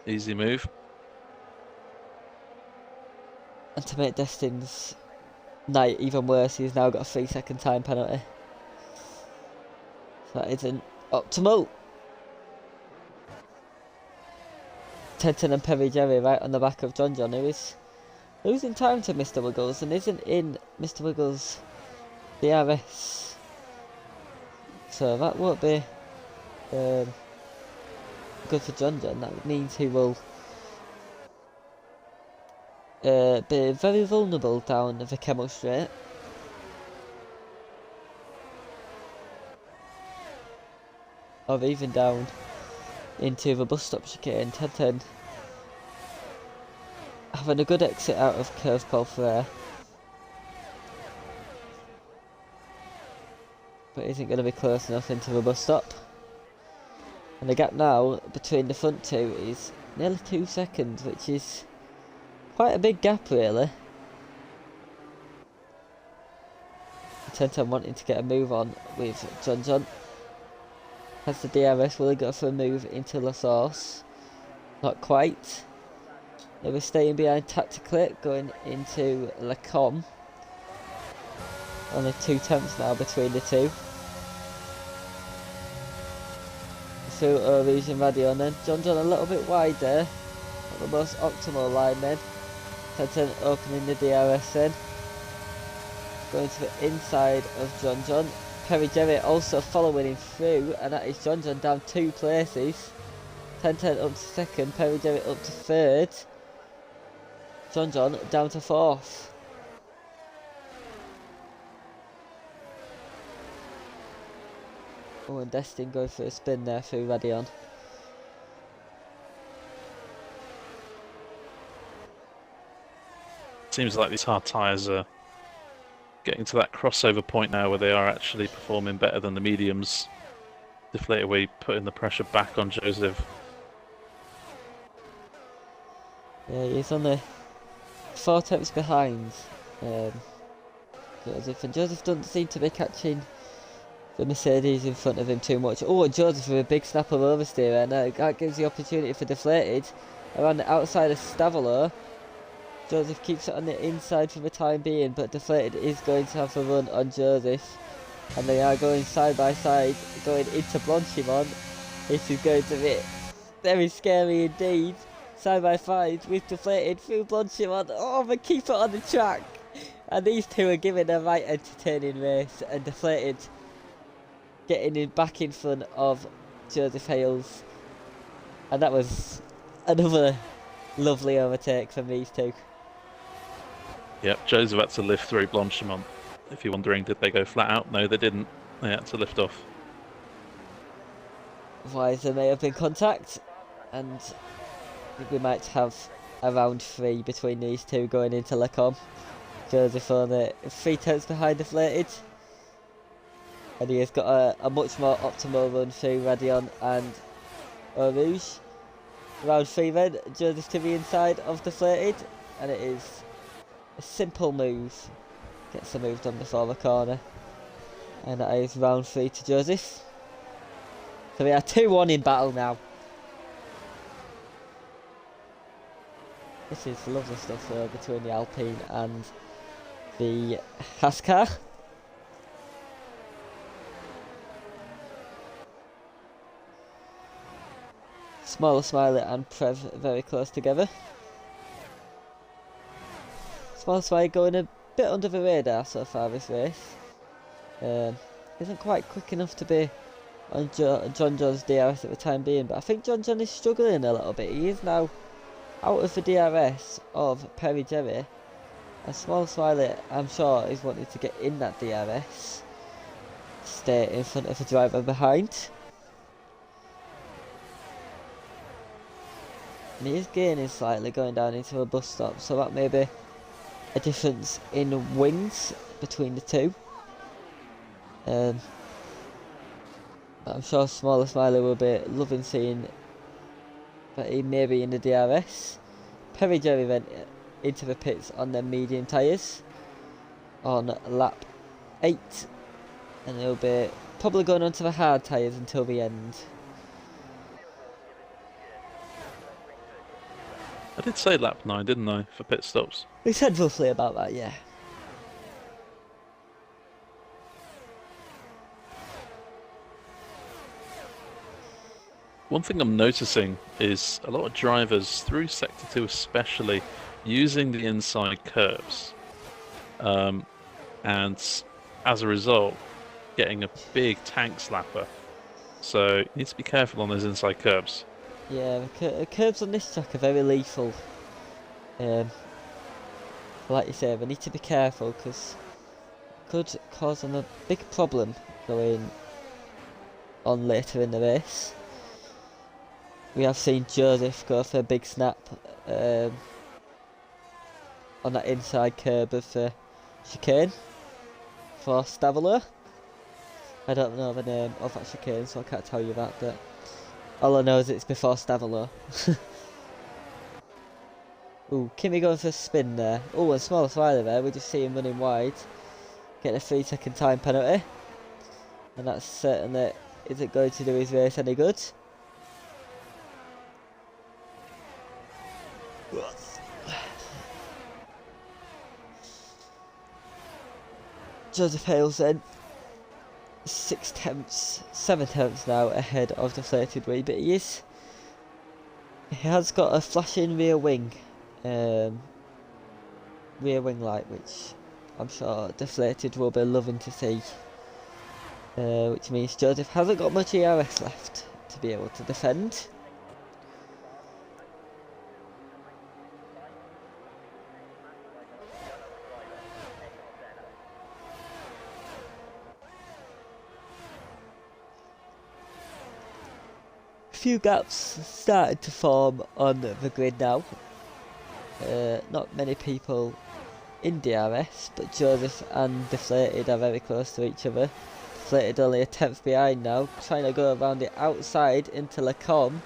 Speaker 1: Easy move.
Speaker 2: And to make Destined's night even worse, he's now got a 3-second time penalty. So that isn't optimal. Tenton and Perry Jerry right on the back of John, who is losing time to Mr. Wiggles and isn't in Mr. Wiggles' DRS. So that won't be good for John. That means he will be very vulnerable down the Kemmel Straight. Or even down into the bus stop chicane. 10-10 having a good exit out of Curve Paul Frere, but isn't going to be close enough into the bus stop. And the gap now between the front two is nearly 2 seconds, which is quite a big gap really. 10-10 wanting to get a move on with John. Has the DRS, will he go for a move into La Source? Not quite. They were staying behind tactically, going into Le Com. Only 2 tenths now between the two. Through Rouge and Radion then. John a little bit wide there. Not the most optimal line then. 10-10 opening the DRS then. Going to the inside of John. Perry Jerry also following him through, and that is John down 2 places. 10-10 up to second, Perry Jerry up to third. John down to 4th. Oh, and Destin going for a spin there through Radion.
Speaker 1: Seems like these hard tyres are getting to that crossover point now where they are actually performing better than the mediums. Deflate away, putting the pressure back on Joseph.
Speaker 2: Yeah, he's only 4 tenths behind Joseph, and Joseph doesn't seem to be catching the Mercedes in front of him too much. Oh, Joseph with a big snap of oversteer, and that gives the opportunity for deflated around the outside of Stavolo. Joseph keeps it on the inside for the time being, but deflated is going to have a run on Joseph, and they are going side by side, going into Blanchimont. This is going to be very scary indeed. Side by side with deflated through Blanchimont. Oh, but keep it on the track. And these two are giving a right entertaining race, and deflated getting back in front of Joseph Hales. And that was another lovely overtake from these two.
Speaker 1: Yep, Joseph had to lift through Blanchimont. If you're wondering, did they go flat out? No, they didn't. They had to lift off.
Speaker 2: Otherwise, there may have been contact, and we might have a round 3 between these two going into Lecom. Joseph only 3 tenths behind deflated, and he has got a much more optimal run through Radion and Eau Rouge. Round 3 then, Joseph to the inside of deflated, and it is a simple move. Gets the move done before the corner, and that is round 3 to Joseph. So we are 2-1 in battle now. This is lovely stuff between the Alpine and the Haas car. Smaller Smiley and Prev very close together. Smaller Smiley going a bit under the radar so far this race. Isn't quite quick enough to be on John John's DRS at the time being, but I think John John is struggling a little bit. He is now out of the DRS of Perry Jerry, and Small Smiley, I'm sure, is wanting to get in that DRS, stay in front of the driver behind. And he is gaining slightly going down into a bus stop, so that may be a difference in wings between the two. I'm sure Smaller Smiley will be loving seeing that he may be in the DRS. Perry Jerry went into the pits on their medium tyres on lap 8, and he'll be probably going on to the hard tyres until the end.
Speaker 1: I did say lap 9, didn't I, for pit stops?
Speaker 2: We said roughly about that, yeah.
Speaker 1: One thing I'm noticing is a lot of drivers, through Sector 2 especially, using the inside curbs. And as a result, getting a big tank slapper. So you need to be careful on those inside curbs.
Speaker 2: Yeah, the curbs on this track are very lethal. Like you say, we need to be careful because it could cause them a big problem going on later in the race. We have seen Joseph go for a big snap on that inside curb of the chicane for Stavolo. I don't know the name of that chicane, so I can't tell you that, but all I know is it's before Stavolo. Ooh, Kimmy going for a spin there. Ooh, and Smaller Smiley there, we just see him running wide. Getting a 3-second time penalty. And that certainly isn't going to do his race any good. Joseph Hales then 7 tenths now ahead of deflated wee, but he has got a flashing rear wing light, which I'm sure deflated will be loving to see, which means Joseph hasn't got much ERS left to be able to defend. Few gaps started to form on the grid now. Not many people in DRS, but Joseph and Deflated are very close to each other. Deflated only a tenth behind now, trying to go around the outside into Lacombe,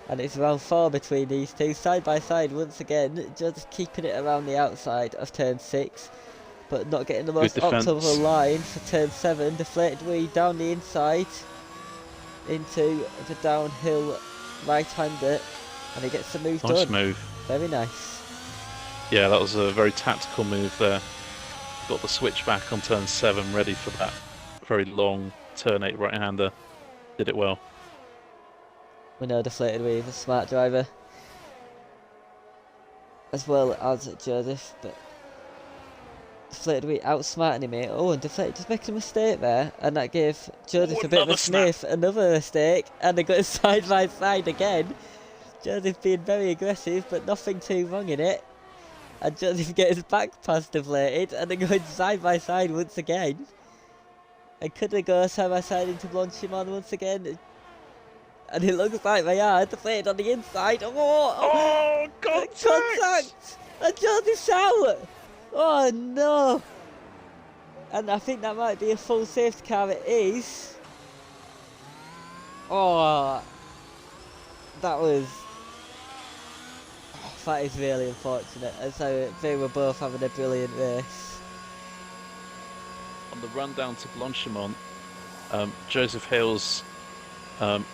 Speaker 2: and it's round 4 between these two, side by side once again. Joseph keeping it around the outside of turn 6. but not getting the
Speaker 1: Good
Speaker 2: most
Speaker 1: defence.
Speaker 2: optimal line for turn 7. Deflated wheel down the inside into the downhill right-hander, and he gets the move done.
Speaker 1: Nice move.
Speaker 2: Very nice.
Speaker 1: Yeah, that was a very tactical move there. Got the switch back on turn 7, ready for that very long turn 8 right-hander. Did it well.
Speaker 2: We know Deflated wheel is a smart driver, as well as Joseph, but Deflated wheel outsmarting him here. Oh, and Deflated just making a mistake there, and that gave Joseph a bit of a sniff. Another mistake, and they got side by side again. Joseph being very aggressive, but nothing too wrong in it. And Joseph gets back past Deflated, and they're going side by side once again. And could they go side by side into Blanchimon once again? And it looks like they are. Deflated on the inside. Oh,
Speaker 1: contact!
Speaker 2: Contact! And Joseph's out! Oh no! And I think that might be a full safety car. It is. Oh, that is really unfortunate. And so they were both having a brilliant race.
Speaker 1: On the run down to Blanchimont, Joseph Hill's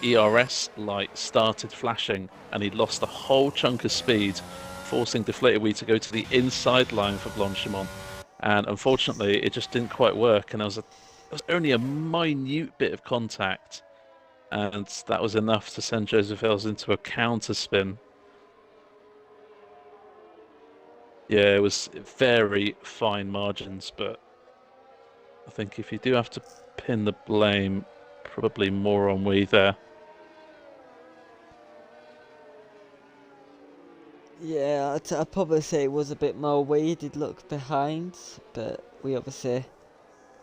Speaker 1: ERS light started flashing, and he lost a whole chunk of speed, forcing Deflated wheel to go to the inside line for Blanchimont. And unfortunately, it just didn't quite work, and there was only a minute bit of contact, and that was enough to send Joseph Hills into a counter spin. Yeah, it was very fine margins, but I think if you do have to pin the blame, probably more on Wee there.
Speaker 2: Yeah, I'd probably say it was a bit more Wee. Did look behind, but we obviously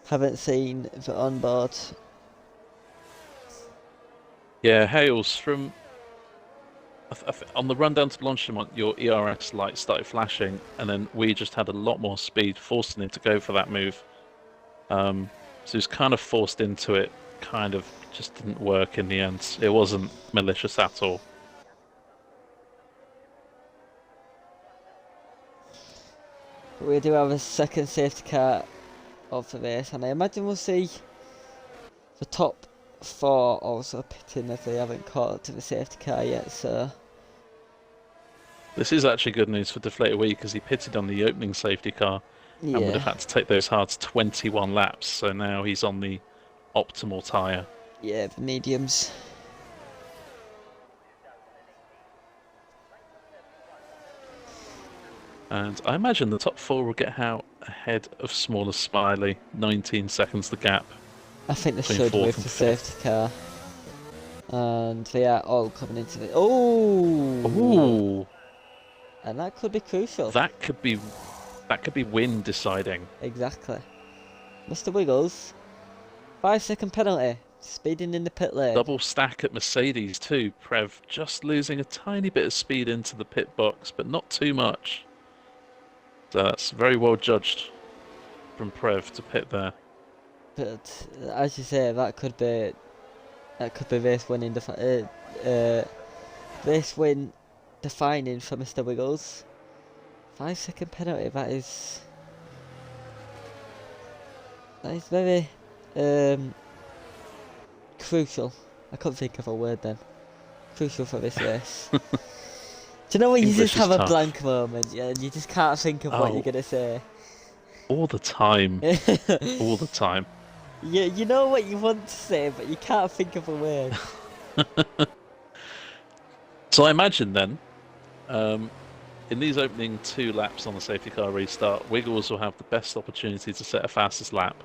Speaker 2: haven't seen the onboard.
Speaker 1: Yeah, Hales, from on the run down to Blanchimont, your ERS light started flashing, and then we just had a lot more speed, forcing him to go for that move. So he was kind of forced into it, kind of just didn't work in the end. It wasn't malicious at all.
Speaker 2: We do have a second safety car of the race, and I imagine we'll see the top 4 also pitting if they haven't caught up to the safety car yet, so...
Speaker 1: This is actually good news for Deflated Wee, because he pitted on the opening safety car and would have had to take those hards 21 laps, so now he's on the optimal tyre.
Speaker 2: Yeah, the mediums.
Speaker 1: And I imagine the top 4 will get out ahead of smaller Smiley. 19 seconds the gap.
Speaker 2: I think they should with the safety car. And they are all coming into the... Oh!
Speaker 1: Ooh!
Speaker 2: And that could be crucial.
Speaker 1: That could be win deciding.
Speaker 2: Exactly. Mr. Wiggles, 5-second penalty. Speeding in the pit lane.
Speaker 1: Double stack at Mercedes too. Prev just losing a tiny bit of speed into the pit box, but not too much. So that's very well judged from Prev to pit there.
Speaker 2: But as you say, that could be race winning. Race win defining for Mr. Wiggles. 5-second penalty. That is very crucial. I couldn't think of a word then. Crucial for this race. Do you know when you just have a blank moment, yeah, and you just can't think of what you're gonna say?
Speaker 1: All the time. All the time.
Speaker 2: Yeah, you know what you want to say, but you can't think of a word.
Speaker 1: So I imagine then, in these opening 2 laps on the safety car restart, Wiggles will have the best opportunity to set a fastest lap.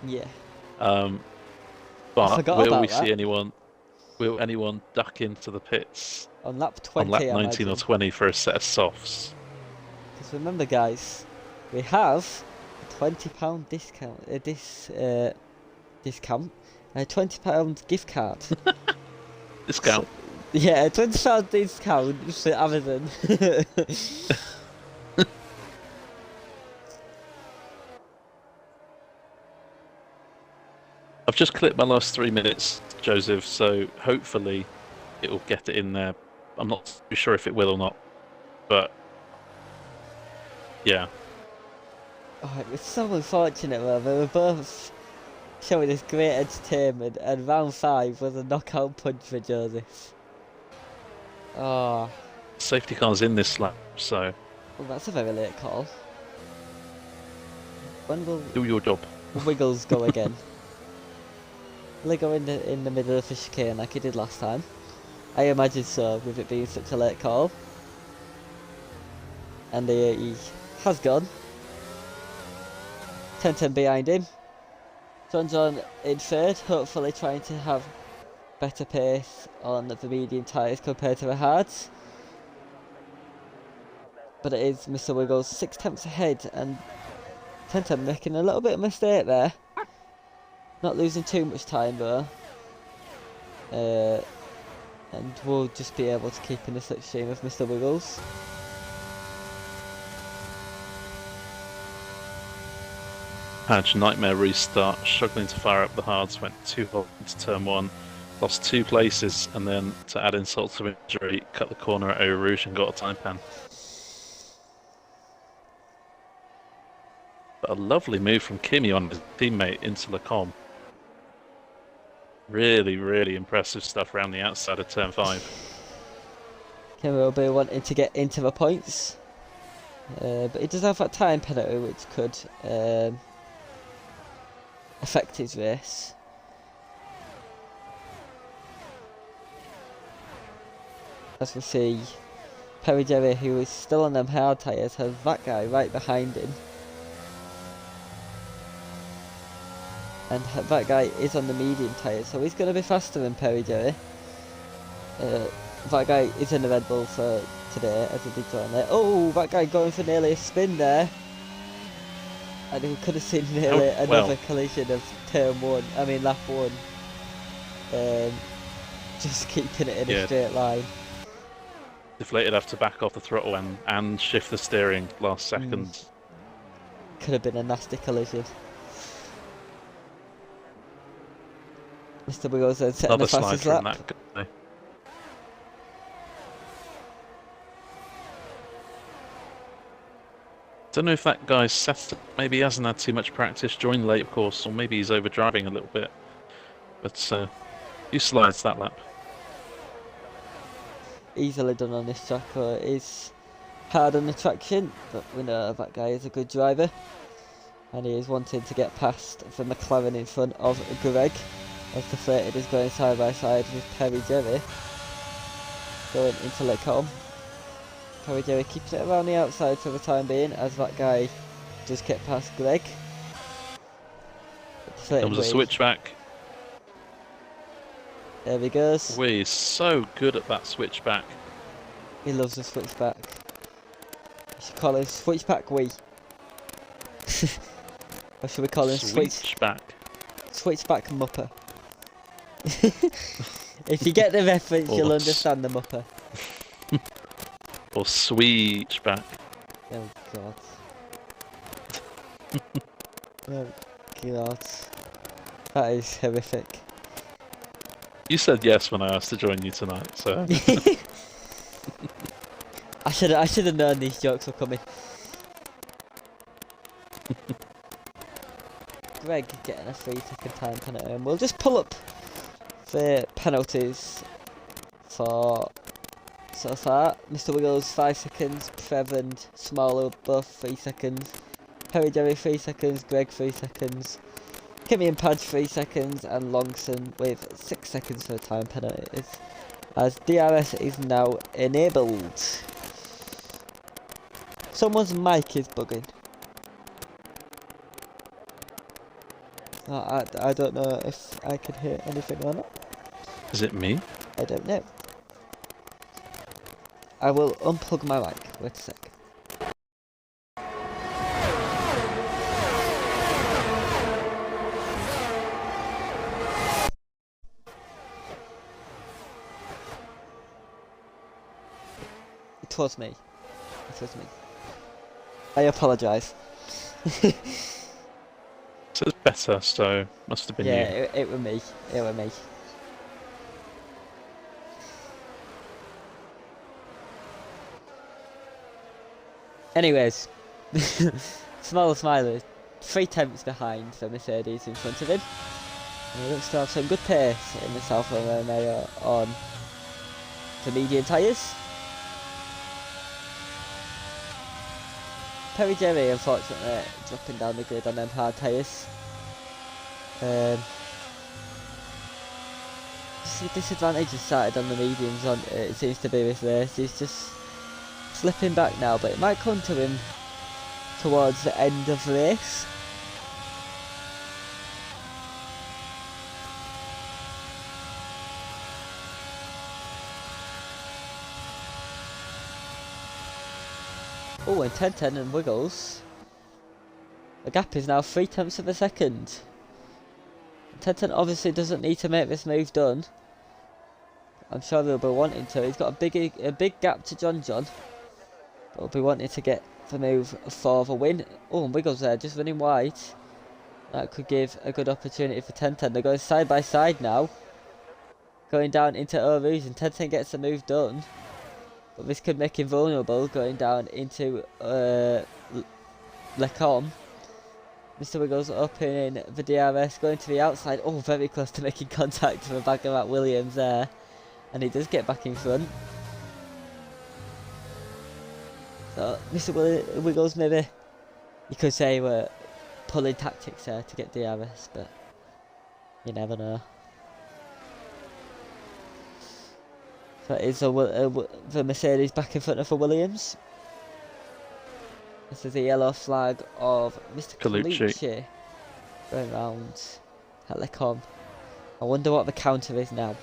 Speaker 2: Yeah.
Speaker 1: But will we see anyone? Will anyone duck into the pits
Speaker 2: on lap 20?
Speaker 1: On lap 19 or 20 for a set of softs?
Speaker 2: Because remember, guys, we have a £20 discount. Discount, a £20 gift card.
Speaker 1: Discount.
Speaker 2: So, yeah, a £20 discount for Amazon.
Speaker 1: I've just clipped my last 3 minutes, Joseph, so hopefully it will get it in there. I'm not sure if it will or not, but yeah.
Speaker 2: Oh, it was so unfortunate, man. They were both showing us great entertainment, and round 5 was a knockout punch for Joseph. Oh,
Speaker 1: Safety car's in this lap, so
Speaker 2: well, that's a very late call. When will
Speaker 1: do your job.
Speaker 2: Wiggles go again? Will he go in the middle of the chicane like he did last time? I imagine so, with it being such a late call. And he has gone. 10-10 behind him. John in third, hopefully trying to have better pace on the medium tyres compared to the hards. But it is Mr. Wiggles 6 tenths ahead, and 10-10 making a little bit of a mistake there. Not losing too much time though. And we'll just be able to keep in the slipstream of Mr. Wiggles.
Speaker 1: Patch nightmare restart, struggling to fire up the hards, went too hot into turn 1, lost 2 places, and then to add insult to injury, cut the corner at Eau Rouge and got a time pan. But a lovely move from Kimi on his teammate into Lacombe. Really, really impressive stuff around the outside of turn 5.
Speaker 2: Kimi will be wanting to get into the points. But he does have that time penalty which could affect his race. As we see, Perry Jerry, who is still on them hard tyres, has that guy right behind him. And that guy is on the medium tyres, so he's going to be faster than Perry Jerry. That guy is in the Red Bull for today, as he did join there. Oh, that guy going for nearly a spin there. And we could have seen nearly another collision of lap 1. Just keeping it in a straight line.
Speaker 1: Deflated, have to back off the throttle and shift the steering last second.
Speaker 2: Could have been a nasty collision. Mr. Wiggles then setting the fastest lap.
Speaker 1: Don't know if that guy's set. Maybe he hasn't had too much practice during the late course, or maybe he's overdriving a little bit. But he slides that lap.
Speaker 2: Easily done on this track. It is hard on the traction, but we know that guy is a good driver, and he is wanting to get past the McLaren in front of Greg, as Deflated is going side by side with Perry Jerry going into Lacombe. Perry Jerry keeps it around the outside for the time being, as that guy does get past Greg.
Speaker 1: Comes a switchback.
Speaker 2: There he goes.
Speaker 1: He's so good at that switchback.
Speaker 2: He loves the switchback. We should call him Switchback Wee. Or should we call him
Speaker 1: Switchback?
Speaker 2: Switchback Mupper. If you get the reference, you'll understand the Mupper.
Speaker 1: Or Switchback.
Speaker 2: Oh god. Oh god. That is horrific.
Speaker 1: You said yes when I asked to join you tonight, so...
Speaker 2: I should have known these jokes were coming. Greg getting a 3-second time penalty, and we'll just pull up the penalties for so far. Mr. Wiggles 5 seconds, Trev and Smaller both 3 seconds, Perry Jerry 3 seconds, Greg 3 seconds, Kimmy and Padge 3 seconds, and Longson with 6 seconds for the time penalties, as DRS is now enabled. Someone's mic is bugging. I don't know if I can hear anything or not.
Speaker 1: Is it me?
Speaker 2: I don't know. I will unplug my mic. Wait a sec. It was me. It was me. I apologise.
Speaker 1: So it's better, so must have been you.
Speaker 2: Yeah, it was me. It was me. Anyways, Small Smiler, 3 tenths behind the Mercedes in front of him. And he looks to have some good pace in the South Romeo on the medium tyres. Perry Jerry, unfortunately, dropping down the grid on them hard tyres. Just the disadvantage has started on the mediums on it seems to be this race. He's just slipping back now, but it might come to him towards the end of the race. Oh, and 10-10 and Wiggles. The gap is now 3 tenths of a second. 10-10 obviously doesn't need to make this move done. I'm sure he'll be wanting to. He's got a big gap to John. But he'll be wanting to get the move for the win. Oh, and Wiggles there, just running wide. That could give a good opportunity for 10-10. They're going side by side now. Going down into Eau Rouge, and 10-10 gets the move done. But this could make him vulnerable going down into Lecom. Mr. Wiggles up in the DRS, going to the outside. Oh, very close to making contact with the back of Matt Williams there. And he does get back in front. So, Mr. Wiggles, maybe you could say were pulling tactics there to get DRS, but you never know. So it is the Mercedes back in front of the Williams. This is the yellow flag of Mr. Colucci going round at Lecom. I wonder what the counter is now.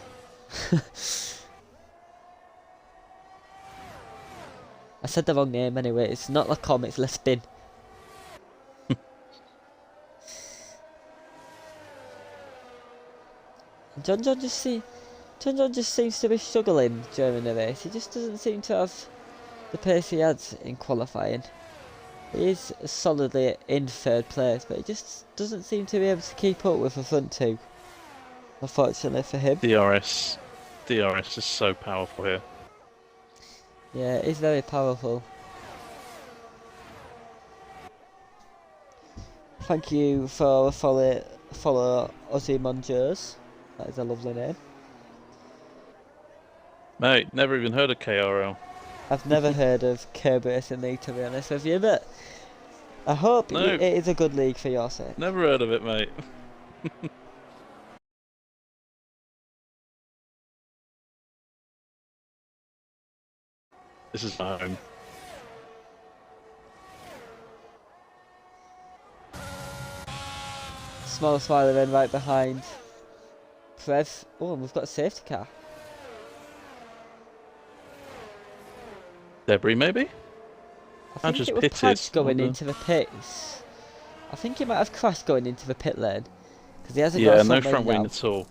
Speaker 2: I said the wrong name anyway. It's not Lecom, it's Lespin. John just seems to be struggling during the race. He just doesn't seem to have the pace he had in qualifying. He is solidly in 3rd place, but he just doesn't seem to be able to keep up with the front two. Unfortunately for him.
Speaker 1: DRS is so powerful here.
Speaker 2: Yeah, it is very powerful. Thank you for follow Ozzy Monjers. That is a lovely name.
Speaker 1: Mate, never even heard of KRL.
Speaker 2: I've never heard of Curb Racing League, to be honest with you, but I hope it is a good league for your sake.
Speaker 1: Never heard of it, mate. This is my home.
Speaker 2: Small Smiler then right behind Prev. Oh, and we've got a safety car.
Speaker 1: Debris, maybe?
Speaker 2: I think it was Padge going into the pits. I think he might have crashed going into the pit lane. Because he hasn't got a front
Speaker 1: no front wing
Speaker 2: now.
Speaker 1: at all.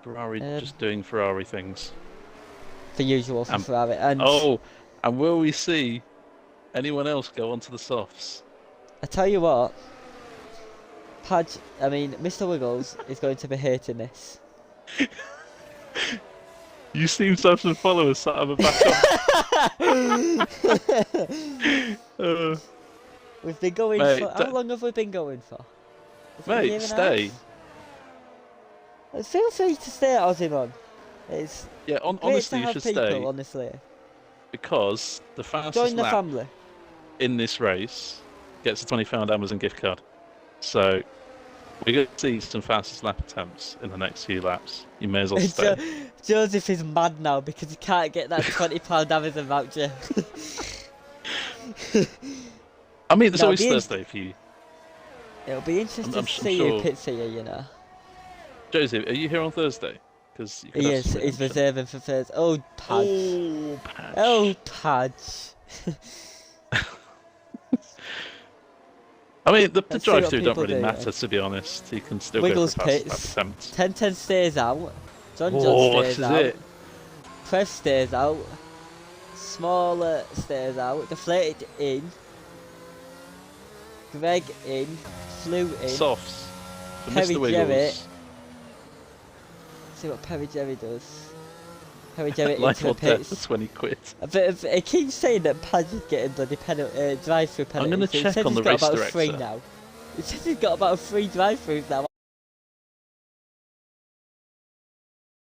Speaker 1: Ferrari just doing Ferrari things.
Speaker 2: The usual for Ferrari. And
Speaker 1: and will we see anyone else go onto the softs?
Speaker 2: I tell you what, Mr. Wiggles is going to be hating this.
Speaker 1: You seem to have some followers sat on the back up.
Speaker 2: We've been going for... How long have we been going for?
Speaker 1: Mate, stay.
Speaker 2: Feel free to stay at Ozimon.
Speaker 1: Honestly, you should stay.
Speaker 2: Honestly.
Speaker 1: Because the fastest lap
Speaker 2: family
Speaker 1: in this race gets a £20 Amazon gift card. So we're going to see some fastest lap attempts in the next few laps. You may as well stay.
Speaker 2: Joseph is mad now because he can't get that £20 Amazon voucher.
Speaker 1: I mean, there's always Thursday for you.
Speaker 2: It'll be interesting to see you pits here, you know.
Speaker 1: Joseph, are you here on Thursday? Because
Speaker 2: he is. He's reserving for Thursday. Oh, Padge. Oh, Padge.
Speaker 1: I mean, the drive-through don't really matter, to be honest. He can still
Speaker 2: Wiggles
Speaker 1: go for fast lap attempts.
Speaker 2: 10-10 stays out. John stays out.
Speaker 1: It.
Speaker 2: Prev stays out. Smaller stays out. Deflated in. Greg in. Flew in.
Speaker 1: Softs. For
Speaker 2: Perry
Speaker 1: Mr. Wiggles.
Speaker 2: Jerry. See what Perry Jerry does. Harry Jerry
Speaker 1: Life
Speaker 2: into
Speaker 1: or
Speaker 2: the
Speaker 1: death for
Speaker 2: pits.
Speaker 1: 20 quid.
Speaker 2: But it keeps saying that Paz is getting bloody drive-through penalties.
Speaker 1: I'm going to
Speaker 2: He
Speaker 1: check
Speaker 2: says
Speaker 1: on the
Speaker 2: he's got
Speaker 1: race
Speaker 2: about
Speaker 1: director.
Speaker 2: 3 now. He says he's got about 3 drive-throughs now.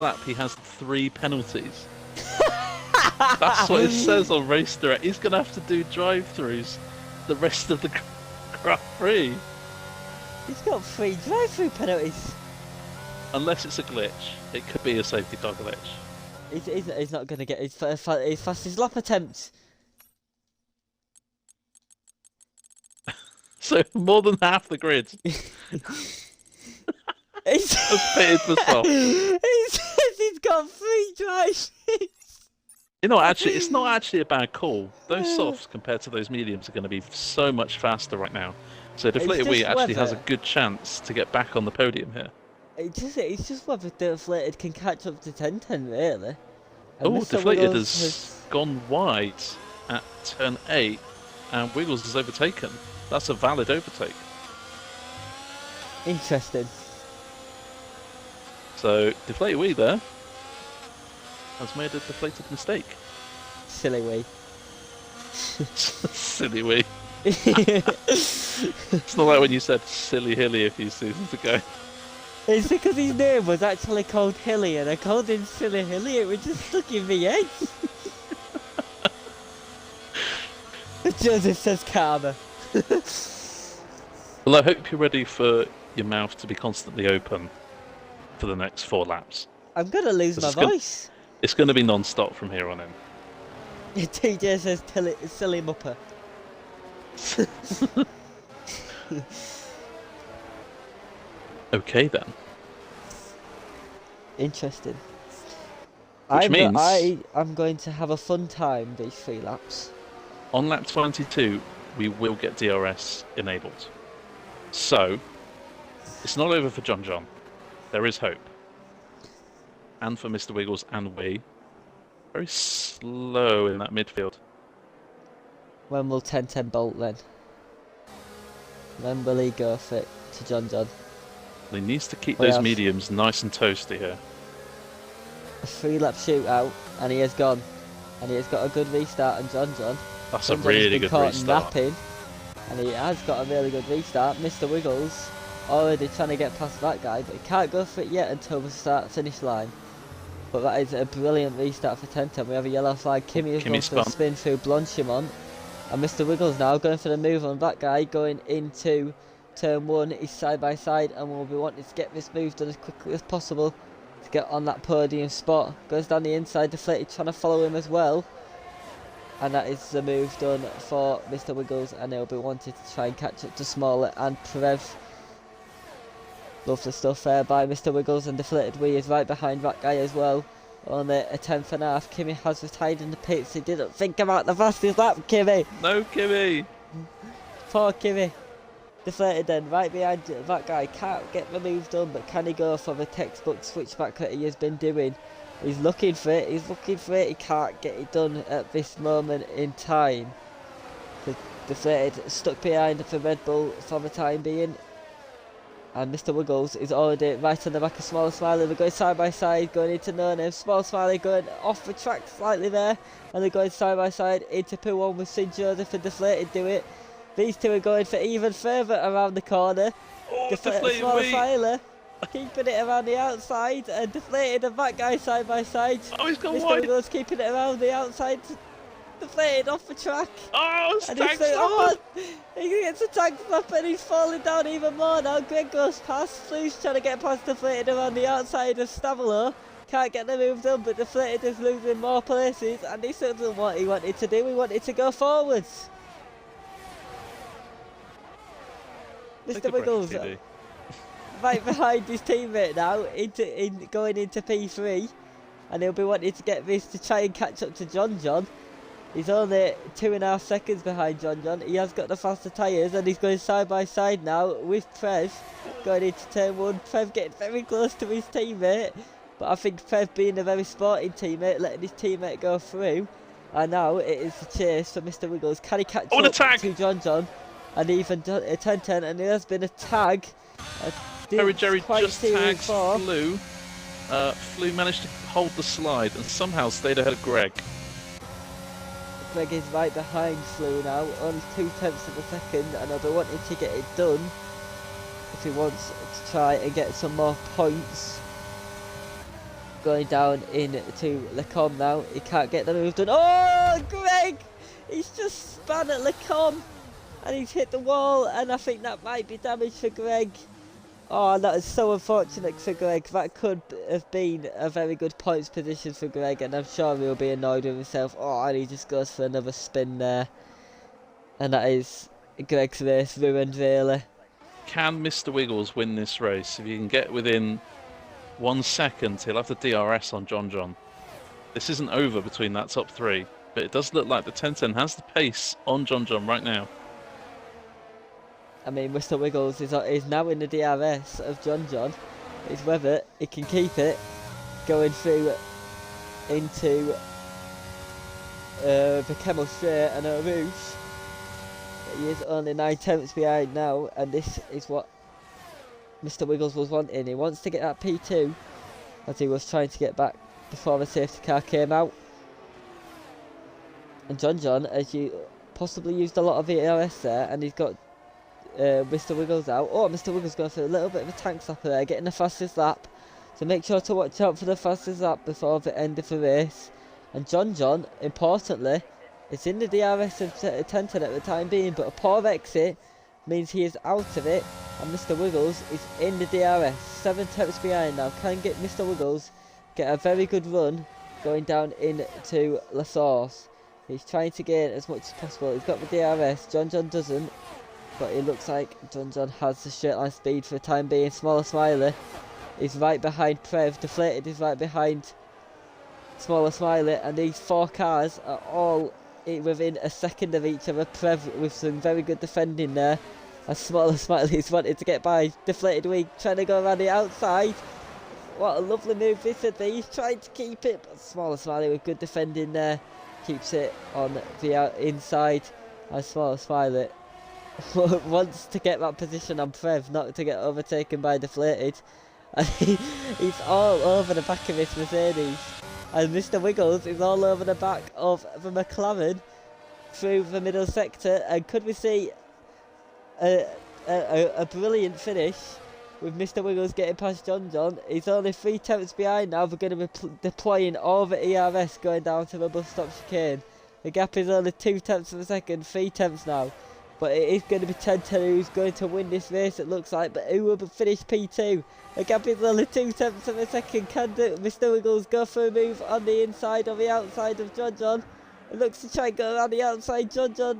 Speaker 1: Lap, he has 3 penalties. That's what it says on race direct. He's going to have to do drive-throughs the rest of the Grand Prix.
Speaker 2: He's got 3 drive-through penalties.
Speaker 1: Unless it's a glitch. It could be a safety car glitch.
Speaker 2: He's not going to get his fastest lap attempt.
Speaker 1: So more than half the grid
Speaker 2: He's
Speaker 1: has pitted for soft.
Speaker 2: He says he's got 3 drive-throughs.
Speaker 1: You know, actually, it's not actually a bad call. Those softs compared to those mediums are going to be so much faster right now. So Deflated Wee actually has a good chance to get back on the podium here.
Speaker 2: It's just whether Deflated can catch up to 10-10, really.
Speaker 1: Oh, Deflated has gone wide at turn 8, and Wiggles has overtaken. That's a valid overtake.
Speaker 2: Interesting.
Speaker 1: So Deflated Wee there has made a deflated mistake.
Speaker 2: Silly Wee.
Speaker 1: Silly Wee. It's not like when you said Silly Hilly a few seasons ago.
Speaker 2: It's because his name was actually called Hilly and I called him Silly Hilly. It was just stuck in my head. Joseph says karma.
Speaker 1: Well, I hope you're ready for your mouth to be constantly open for the next 4 laps.
Speaker 2: I'm going to lose my voice.
Speaker 1: It's going to be non-stop from here on in.
Speaker 2: TJ says silly mupper.
Speaker 1: Okay then.
Speaker 2: Interesting.
Speaker 1: Which means
Speaker 2: I'm going to have a fun time these 3 laps.
Speaker 1: On lap 22, we will get DRS enabled. So, it's not over for John. There is hope. And for Mr. Wiggles and Wee. Very slow in that midfield.
Speaker 2: When will 10-10 bolt then? When will he go for it to John?
Speaker 1: He needs to keep those mediums nice and toasty here.
Speaker 2: A 3-lap shootout, and he has gone. And he has got a good restart on John.
Speaker 1: That's a really good restart.
Speaker 2: Napping, and he has got a really good restart. Mr. Wiggles already trying to get past that guy, but he can't go for it yet until the start-finish line. But that is a brilliant restart for 10-10. We have a yellow flag. Kimmy has gone for a spin through Blanchimont. And Mr. Wiggles now going for the move on that guy, going into turn 1. He's side by side and will be wanting to get this move done as quickly as possible to get on that podium spot. Goes down the inside, Deflated trying to follow him as well. And that is the move done for Mr. Wiggles, and he'll be wanting to try and catch up to Smaller and Prev. Lovely stuff there by Mr. Wiggles, and Deflated Wee is right behind that guy as well. On a 10th and a half. Kimmy has retired in the pits. He didn't think about the fastest lap, Kimmy.
Speaker 1: No, Kimmy.
Speaker 2: Poor Kimmy. Deflated then, right behind that guy. Can't get the move done, but can he go for the textbook switchback that he has been doing? He's looking for it. He can't get it done at this moment in time. Deflated stuck behind the Red Bull for the time being. And Mr. Wiggles is already right on the back of Small Smiley. They're going side by side, going into No Name. Small Smiley going off the track slightly there. And they're going side by side into P1 with St. Joseph and Deflated do it. These two are going for even further around the corner.
Speaker 1: Oh,
Speaker 2: Small Smiley keeping it around the outside. And Deflated and that guy side by side.
Speaker 1: Oh, he's gone
Speaker 2: Mr.
Speaker 1: wide.
Speaker 2: Wiggles keeping it around the outside. Deflated off the track.
Speaker 1: Oh,
Speaker 2: And he's he gets a tag flap and he's falling down even more now. Greg goes past. Flu's trying to get past Deflated around the outside of Stavelo. Can't get the move done, but Deflated is losing more places, and this isn't what he wanted to do. He wanted to go forwards. Mr. Wiggles right behind his teammate now, going into P3, and he'll be wanting to get this to try and catch up to John. He's only 2.5 seconds behind John. He has got the faster tyres, and he's going side by side now with Trev going into turn 1. Trev getting very close to his teammate, but I think Trev being a very sporting teammate, letting his teammate go through. And now it is the chase for Mr. Wiggles. Can he catch up to John? And even 10-10, and there has been a tag.
Speaker 1: Harry Jerry just tags Flu. Flew managed to hold the slide and somehow stayed ahead of Greg.
Speaker 2: Greg is right behind Flew now, only 0.2 of a second, and I'll be wanting to get it done if he wants to try and get some more points. Going down into Lecombe now, he can't get the move done. Oh, Greg! He's just span at Lecombe and he's hit the wall, and I think that might be damage for Greg. Oh, that is so unfortunate for Greg. That could have been a very good points position for Greg, and I'm sure he'll be annoyed with himself. Oh, and he just goes for another spin there. And that is Greg's race ruined, really.
Speaker 1: Can Mr. Wiggles win this race? If he can get within 1 second, he'll have the DRS on John. This isn't over between that top three, but it does look like the 1010 has the pace on John right now.
Speaker 2: I mean, Mr. Wiggles is now in the DRS of John. It's whether he can keep it going through into the Camel Straight and Eau Rouge. He is only 9 tenths behind now, and this is what Mr. Wiggles was wanting. He wants to get that P2 as he was trying to get back before the safety car came out. And John, as you possibly used a lot of DRS there, and he's got Mr. Wiggles out. Oh, Mr. Wiggles going for a little bit of a tank slapper there, getting the fastest lap. So make sure to watch out for the fastest lap before the end of the race. And John, importantly, is in the DRS of 1010 at the time being, but a poor exit means he is out of it. And Mr. Wiggles is in the DRS, 7 tenths behind now. Can get Mr. Wiggles get a very good run going down into La Source. He's trying to gain as much as possible. He's got the DRS, John doesn't. But it looks like John has the straight line speed for the time being. Smaller Smiley is right behind Prev. Deflated is right behind Smaller Smiley. And these four cars are all within a second of each other. Prev with some very good defending there. As Smaller Smiley is wanted to get by. Deflated Week trying to go around the outside. What a lovely move this would be. He's trying to keep it. But Smaller Smiley with good defending there. Keeps it on the inside. And Smaller Smiley wants to get that position on Prev, not to get overtaken by Deflated. And he's all over the back of his Mercedes. And Mr. Wiggles is all over the back of the McLaren through the middle sector. And could we see a brilliant finish with Mr. Wiggles getting past John? He's only 3 tenths behind now. We're going to be deploying all the ERS going down to the bus stop chicane. The gap is only 2 tenths of a second, 3 tenths now. But it is going to be 1010 who's going to win this race, it looks like. But who will finish P2? The gap is only 2 tenths of a second. Can Mr. Wiggles go for a move on the inside or the outside of John? It looks to try and go around the outside. John.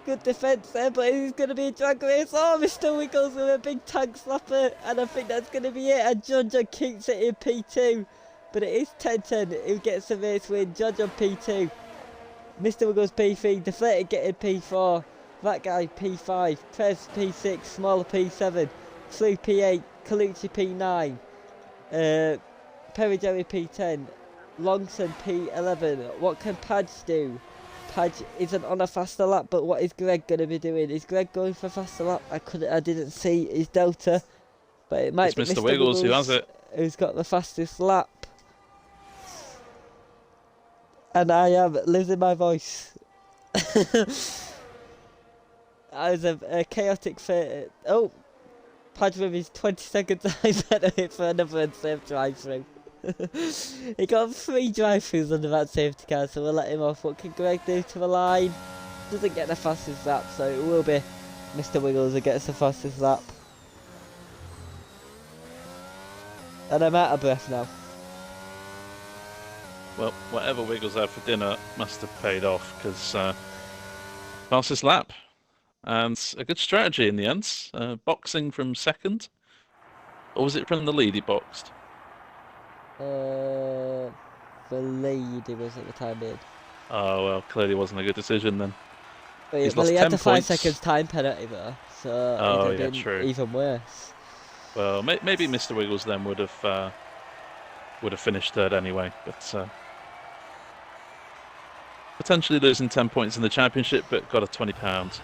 Speaker 2: Good defence there, but it's going to be a drag race. Oh, Mr. Wiggles with a big tank slapper. And I think that's going to be it. And John keeps it in P2. But it is 1010 who gets the race win. John P2. Mr. Wiggles P3. Deflated getting P4. That guy P5, Prez P6, Smaller P7, Flew P8, Colucci P9, Perry P10, Longson P11. What can Padge do? Padge isn't on a faster lap, but what is Greg going to be doing? Is Greg going for a faster lap? I didn't see his delta, but it might be
Speaker 1: Mr. Wiggles who has it.
Speaker 2: Who's got the fastest lap. And I am losing my voice. That was a chaotic fit. Oh, Padge with his 20 seconds time for another unsafe drive-through. He got 3 drive-throughs under that safety car, so we'll let him off. What can Greg do to the line? Doesn't get the fastest lap, so it will be Mr. Wiggles who gets the fastest lap. And I'm out of breath now.
Speaker 1: Well, whatever Wiggles had for dinner must have paid off, because fastest lap. And a good strategy in the end. Boxing from second. Or was it from the lead he boxed?
Speaker 2: The lead he was at the time being.
Speaker 1: Oh, well, clearly wasn't a good decision then.
Speaker 2: But
Speaker 1: He's
Speaker 2: well,
Speaker 1: lost
Speaker 2: he
Speaker 1: 10
Speaker 2: had the 5
Speaker 1: points.
Speaker 2: seconds time penalty though, so it would have been
Speaker 1: true.
Speaker 2: even worse.
Speaker 1: Well, maybe Mr. Wiggles then would have finished third anyway, but potentially losing 10 points in the championship, but got a £20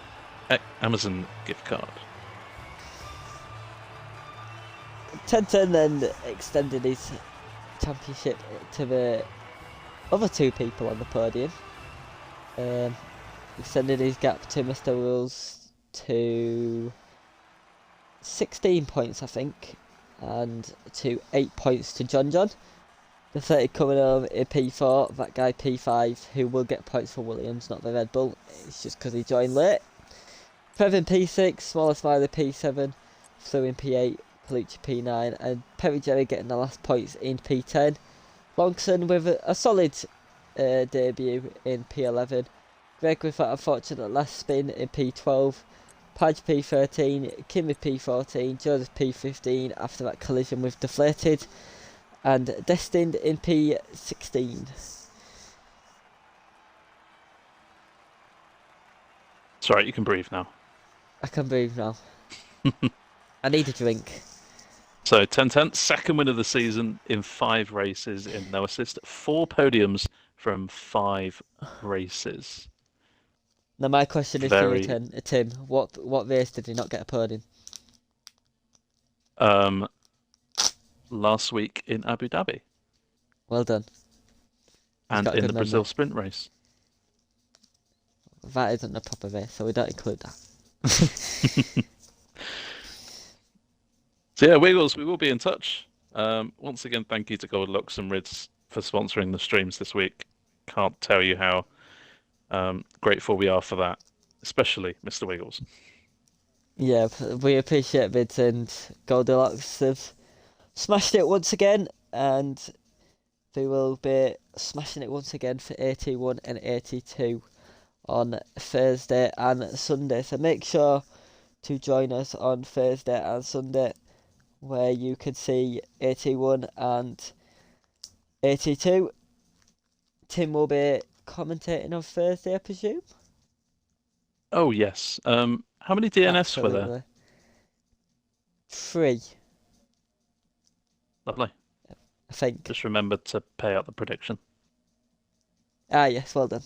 Speaker 1: Amazon gift card.
Speaker 2: 10-10 then extended his championship to the other two people on the podium. Extended his gap to Mr. Rules to 16 points, I think, and to 8 points to John John. The 30 coming home in P4, that guy P5, who will get points for Williams, not the Red Bull. It's just because he joined late. Trev in P6, Smallest Smiley P7, Flew in P8, Palucci P9, and Perry Jerry getting the last points in P10. Longson with a solid debut in P11. Greg with that unfortunate last spin in P12. Padge P13, Kim with P14, Joseph P15 after that collision with Deflated, and Destined in P16.
Speaker 1: Sorry, you can breathe now.
Speaker 2: I can breathe now. I need a drink.
Speaker 1: So 10-10, second win of the season in 5 races in no assist, 4 podiums from 5 races.
Speaker 2: Now my question is to you, Tim. What race did he not get a podium?
Speaker 1: Last week in Abu Dhabi.
Speaker 2: Well done.
Speaker 1: And in the Brazil sprint race.
Speaker 2: That isn't a proper race, so we don't include that.
Speaker 1: So yeah, Wiggles, we will be in touch. Once again, thank you to Gold Lux and Rids for sponsoring the streams this week. Can't tell you how grateful we are for that, especially Mr. Wiggles.
Speaker 2: Yeah, we appreciate Rids and Goldilocks have smashed it once again, and they will be smashing it once again for 81 and 82 on Thursday and Sunday. So make sure to join us on Thursday and Sunday, where you can see 81 and 82. Tim will be commentating on Thursday, I presume?
Speaker 1: Oh, yes. How many DNFs were there?
Speaker 2: 3.
Speaker 1: Lovely.
Speaker 2: I think.
Speaker 1: Just remembered to pay out the prediction.
Speaker 2: Ah, yes, well done.